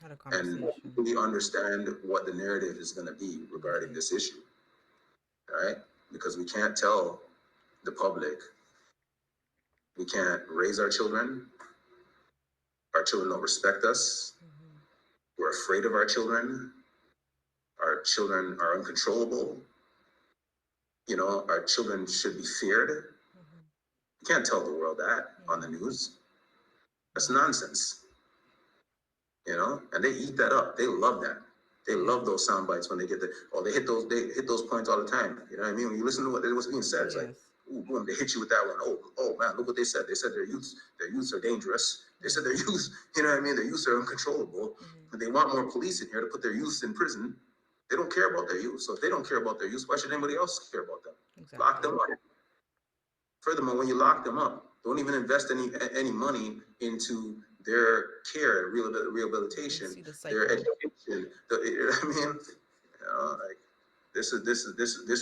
Had a and conversation. really understand what the narrative is going to be regarding this issue, right? Because we can't tell the public, we can't raise our children don't respect us, we're afraid of our children are uncontrollable, you know, our children should be feared. You can't tell the world that on the news. That's nonsense, you know, and they eat that up. They love that. They love those sound bites when they get they hit those points all the time. You know what I mean? When you listen to what's being said, it's like, ooh, boom, they hit you with that one. Oh man, look what they said. They said their youths are dangerous. They said their youths, you know what I mean? Their youths are uncontrollable. And they want more police in here to put their youths in prison. They don't care about their youth. So if they don't care about their youth, why should anybody else care about them? Exactly. Lock them up. Furthermore, when you lock them up, don't even invest any money into their care, rehabilitation, their education. I mean, you know, like this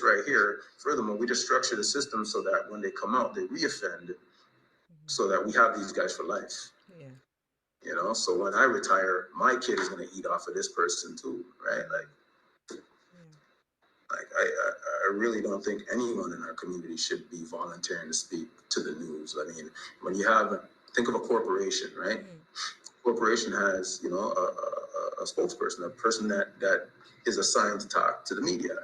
right here. Furthermore, we just structure the system so that when they come out, they reoffend, so that we have these guys for life. Yeah. You know, so when I retire, my kid is going to eat off of this person too, right? Like I really don't think anyone in our community should be volunteering to speak to the news. I mean, when you have, think of a corporation, right? Corporation has, you know, a spokesperson, a person that is assigned to talk to the media.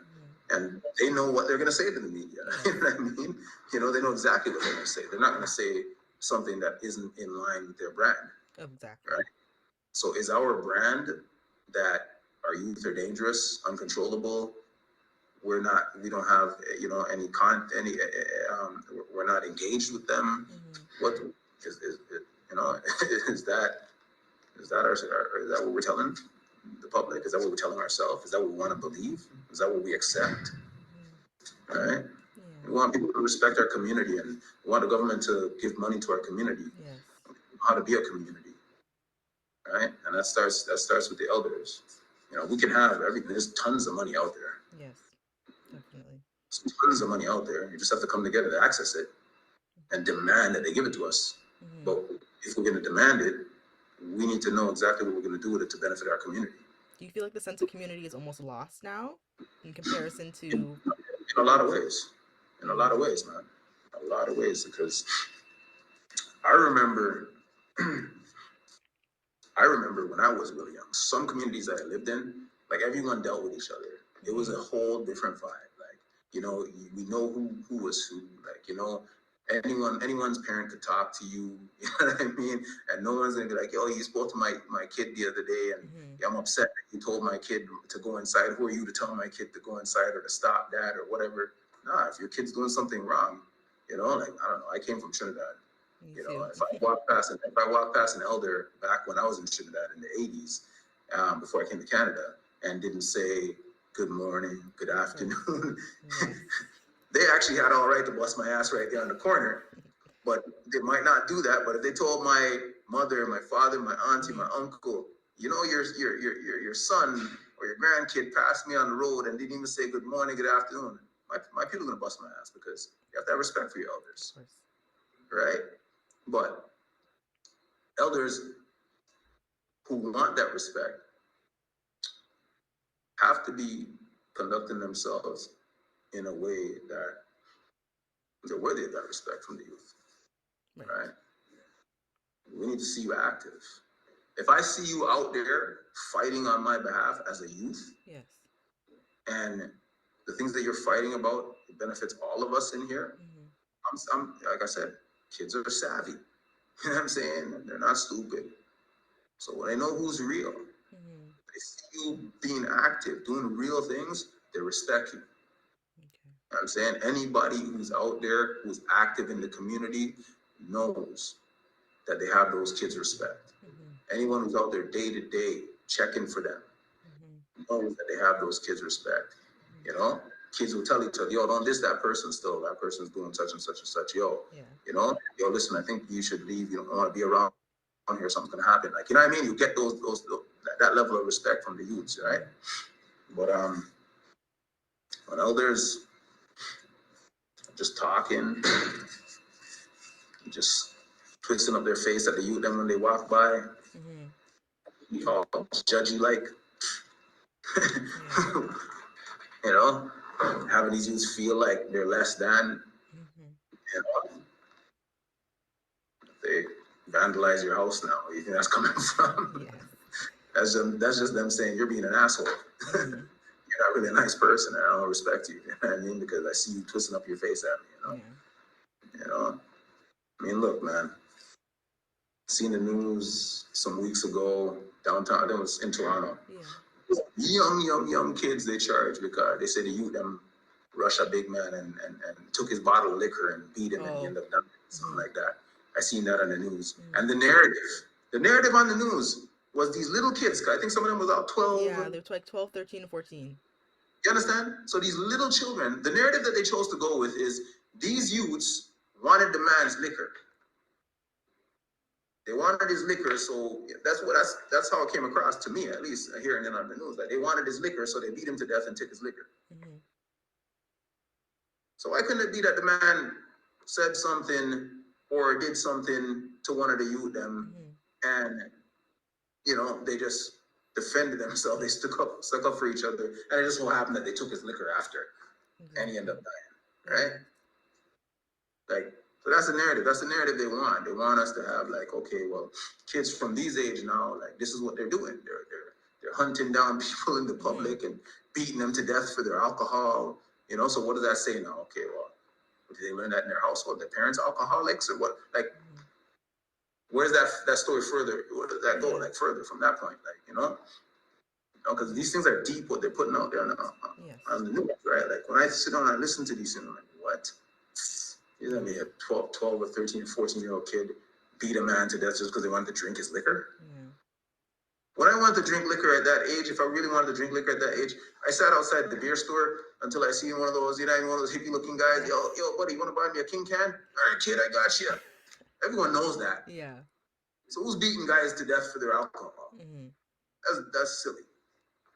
And they know what they're going to say to the media. You know what I mean? You know, they know exactly what they're going to say. They're not going to say something that isn't in line with their brand. Exactly. Right? So is our brand that our youth are dangerous, uncontrollable? We don't have, you know, we're not engaged with them. What is you know, is that is that what we're telling the public? Is that what we're telling ourselves? Is that what we want to believe? Is that what we accept? All right. We want people to respect our community, and we want the government to give money to our community. How to be a community, right? And that starts with the elders. You know, we can have everything. There's tons of money out there. Yes, definitely. There's tons of money out there. You just have to come together to access it and demand that they give it to us. But if we're going to demand it, we need to know exactly what we're going to do with it to benefit our community. Do you feel like the sense of community is almost lost now in comparison to? In a lot of ways. In a lot of ways, man. A lot of ways, because I remember when I was really young, some communities that I lived in, like everyone dealt with each other. It was a whole different vibe. Like, you know, we know who was who. Like, you know, anyone's parent could talk to you. You know what I mean? And no one's gonna be like, "Oh, you spoke to my kid the other day, and I'm upset that you told my kid to go inside. Who are you to tell my kid to go inside or to stop that or whatever?" Nah, if your kid's doing something wrong, you know, like I don't know. I came from Trinidad. You know, if I walk past an elder back when I was in Trinidad in the '80s, before I came to Canada, and didn't say good morning, good afternoon, they actually had all right to bust my ass right there in the corner. But they might not do that. But if they told my mother, my father, my auntie, my uncle, you know, your son or your grandkid passed me on the road and didn't even say good morning, good afternoon, my people are gonna bust my ass, because you have to have respect for your elders, right? But elders who want that respect have to be conducting themselves in a way that they're worthy of that respect from the youth, right? We need to see you active. If I see you out there fighting on my behalf as a youth, and the things that you're fighting about, it benefits all of us in here. I'm like I said, kids are savvy. You know what I'm saying? They're not stupid. So they know who's real. They see you being active, doing real things, they respect you. Okay. I'm saying anybody who's out there who's active in the community knows that they have those kids' respect. Mhm. Anyone who's out there day to day checking for them Mhm. knows that they have those kids' respect. Mhm. You know, kids will tell each other, yo, don't diss that person still. That person's doing such and such and such. Yo, Yeah. yo, listen, I think you should leave. You don't want to be around here. Something's going to happen. Like, you know what I mean? You get that level of respect from the youths, right? Mhm. But when elders just talking, just twisting up their face at the youth, then when they walk by, Mhm. you all judgy like, Yeah. you know, having these youths feel like they're less than, Mhm. you know, they vandalize your house now. Where you think that's coming from? Yes. That's just them saying you're being an asshole. You're Mhm. not really a nice person, and I don't respect you. You know what I mean? Because I see you twisting up your face at me. Yeah. You know. I mean, look, man. Seen the news some weeks ago downtown. I think it was in Toronto. Yeah. Young kids they charged because they said the youth them rush a big man and took his bottle of liquor and beat him and he Oh. ended up dying, something Mhm. like that. I seen that on the news. Mhm. And the narrative on the news was these little kids. I think some of them was about 12. Yeah, they're like 12, 13, and 14. You understand? So these little children, the narrative that they chose to go with is these youths wanted the man's liquor. They wanted his liquor, so that's how it came across to me, at least hearing it on the news. Like they wanted his liquor, so they beat him to death and took his liquor. Mhm. So why couldn't it be that the man said something or did something to one of the youth them, Mhm. and they just defended themselves. They stuck up for each other, and it just so happened that they took his liquor after, and he ended Exactly. up dying, right? Yeah. Like, so that's the narrative. That's the narrative they want. They want us to have like, okay, well, kids from these age now, like this is what they're doing. They're hunting down people in the Mhm. public and beating them to death for their alcohol. So what does that say now? Okay, well, did they learn that in their household? Their parents alcoholics or what? Like, Mhm. where's that story further? Where does that go? Yeah. Like further from that point, like because these things are deep what they're putting out there Yes. on the news, right? Like when I sit down and I listen to these things, I'm like, what? You know, I mean, Yes. a 12 or 13, 14-year-old kid beat a man to death just because they wanted to drink his liquor. Yeah. When I wanted to drink liquor at that age, if I really wanted to drink liquor at that age, I sat outside the beer store until I seen one of those, one of those hippie looking guys. Yes. Yo, buddy, you want to buy me a King Can? All right, kid, I got you. Everyone knows that. Yeah. So who's beating guys to death for their alcohol? Mhm. That's silly,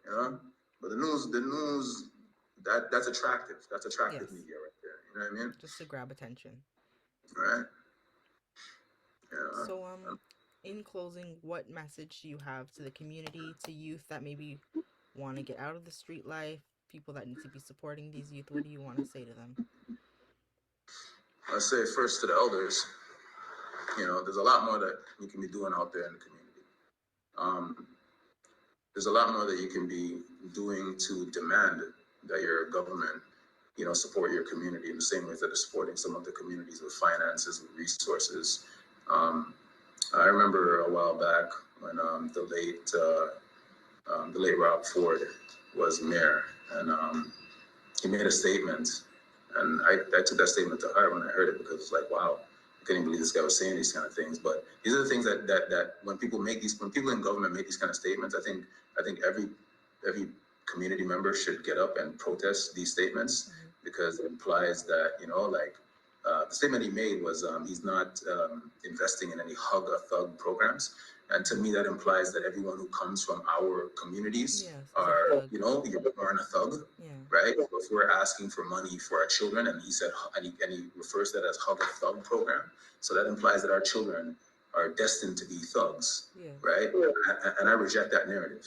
you know. But the news, that's attractive. That's attractive Yes. media right there. You know what I mean? Just to grab attention. Right? Yeah. So, in closing, what message do you have to the community, to youth that maybe want to get out of the street life, people that need to be supporting these youth? What do you want to say to them? I say first to the elders, there's a lot more that you can be doing out there in the community. Um, there's a lot more that you can be doing to demand that your government, support your community in the same ways that they're supporting some of the communities with finances and resources. Um, I remember a while back when the late Rob Ford was mayor, and he made a statement, and I took that statement to heart when I heard it because it's like, wow, I couldn't believe this guy was saying these kind of things. But these are the things that when people in government make these kind of statements, I think every community member should get up and protest these statements Mm-hmm. because it implies that the statement he made was he's not investing in any hug a thug programs. And to me, that implies that everyone who comes from our communities Yes, as a are, thug. you're born a thug, Yeah. right? So if we're asking for money for our children, and he said, and he refers to that as hug a thug program, so that implies that our children are destined to be thugs, Yes. right? And I reject that narrative.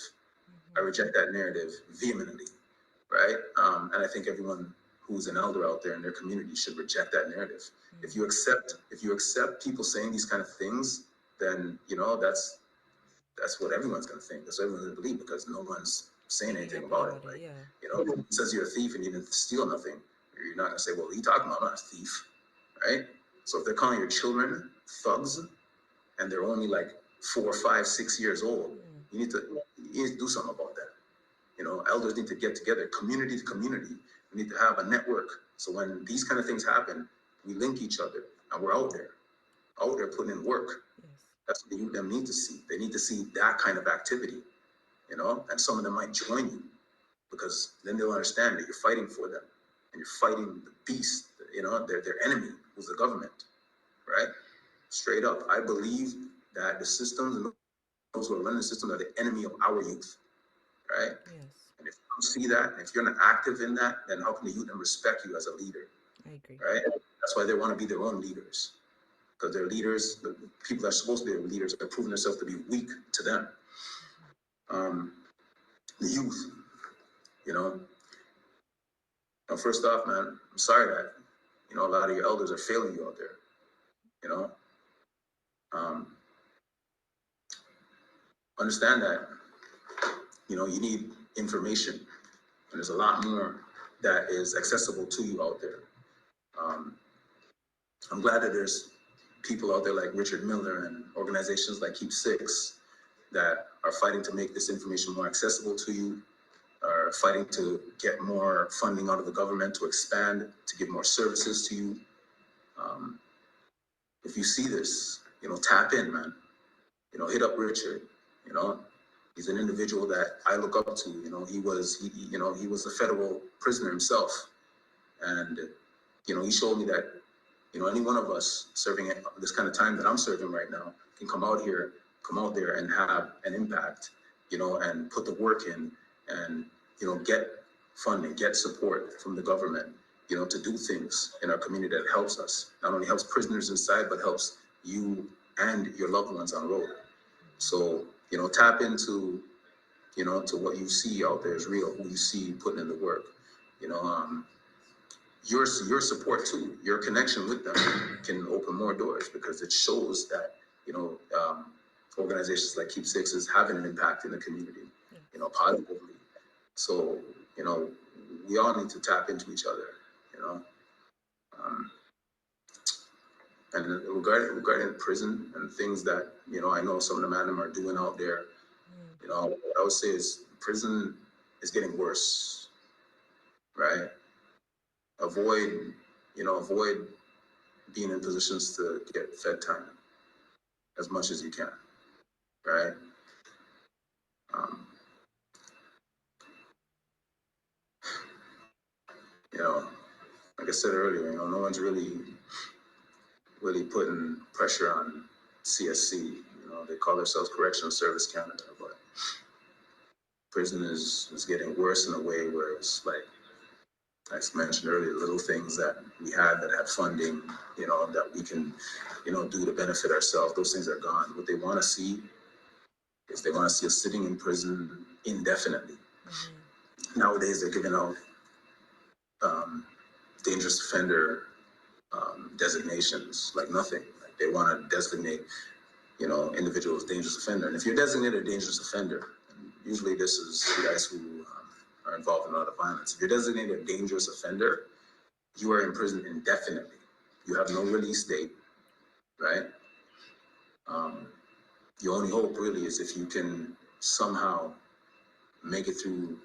I Mm-hmm. reject that narrative vehemently, right? And I think everyone who's an elder out there in their community should reject that narrative. If you Mm-hmm. accept people saying these kind of things, then that's what everyone's gonna think. That's what everyone's gonna believe because no one's saying Speaking anything up about it. about it, Like, yeah. if someone says you're a thief and you didn't steal nothing, you're not gonna say, "Well, what are you talking about? I'm not a thief," right? So if they're calling your children thugs and they're only like 4, 5, 6 years old, Mm. you need to you need to do something about that. Elders need to get together, community to community. We need to have a network. So when these kind of things happen, we link each other and we're out there putting in work. Yes. That's what the youth them need to see. They need to see that kind of activity, and some of them might join you because then they'll understand that you're fighting for them and you're fighting the beast, their enemy, who's the government, right? Straight up. I believe that the systems and those who are running the system are the enemy of our youth, right? Yes. And if you don't see that, if you're not active in that, then how can the youth then respect you as a leader, I agree. right? That's why they want to be their own leaders, because their leaders, the people that are supposed to be their leaders, are proving themselves to be weak to them. Um, the youth, you know. First off, man, I'm sorry that a lot of your elders are failing you out there. You know, um, understand that you need information, and there's a lot more that is accessible to you out there. Um, I'm glad that there's people out there like Richard Miller and organizations like Keep Six that are fighting to make this information more accessible to you, are fighting to get more funding out of the government to expand, to give more services to you. Um, if you see this, tap in, man. Hit up Richard. You know, he's an individual that I look up to. He was a federal prisoner himself, and he showed me that any one of us serving at this kind of time that I'm serving right now can come out here, come out there, and have an impact. And put the work in, and get funding, get support from the government. To do things in our community that helps us. Not only helps prisoners inside, but helps you and your loved ones on the road. So, tap into, to what you see out there is real, who you see putting in the work. You know, um, your support too, your connection with them can open more doors because it shows that, organizations like Keep Six is having an impact in the community, positively. So, we all need to tap into each other, you know. Um, and regarding prison and things that, I know some of the madam are doing out there, what I would say is prison is getting worse, right? Avoid being in positions to get fed time as much as you can, right? Um, you know, like I said earlier, no one's really putting pressure on CSC. They call themselves Correctional Service Canada, but prison is getting worse in a way where it's like, I mentioned earlier, little things that we had that had funding, that we can, do to benefit ourselves. Those things are gone. What they want to see is they want to see us sitting in prison indefinitely. Nowadays, they're giving out um, dangerous offender designations like nothing. Like they want to designate, individuals dangerous offender. And if you're designated a dangerous offender, and usually this is the guys who are involved in a lot of violence. If you're designated a dangerous offender, you are in prison indefinitely. You have no release date, right? Um, your only hope really is if you can somehow make it through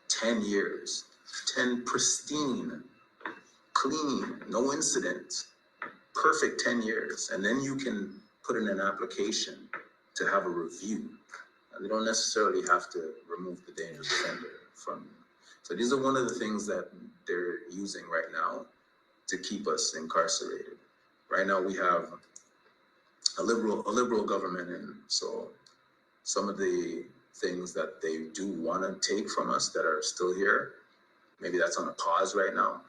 10 years, 10 pristine, clean, no incident, perfect 10 years. And then you can put in an application to have a review. And they don't necessarily have to remove the dangerous offender from you. So these are one of the things that they're using right now to keep us incarcerated. Right now we have a liberal government, and so some of the things that they do want to take from us that are still here, maybe that's on a pause right now.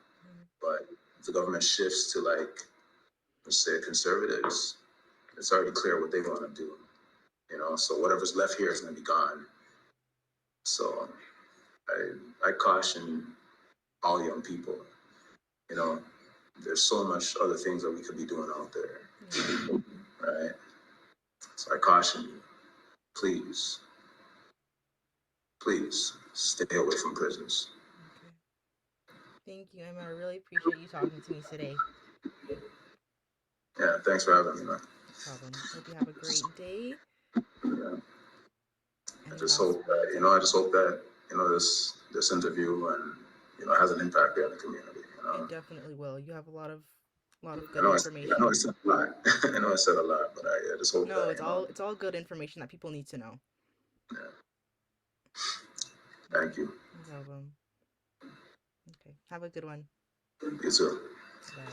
But if the government shifts to, like, let's say, conservatives, it's already clear what they want to do. So whatever's left here is going to be gone. So I caution all young people. There's so much other things that we could be doing out there, right? So I caution you, please, please stay away from prisons. Okay. Thank you, Emma. I really appreciate you talking to me today. Yeah, thanks for having me, man. No problem. Hope you have a great day. Yeah. Any last words? I just hope that, this interview and, has an impact there in the community, It definitely will. You have a lot of I good know I information. said a lot. I know I said a lot, but I just hope No, that, it's all good information that people need to know. yeah. Okay, Thank you. no problem. Okay, have a good one. You too. Bye.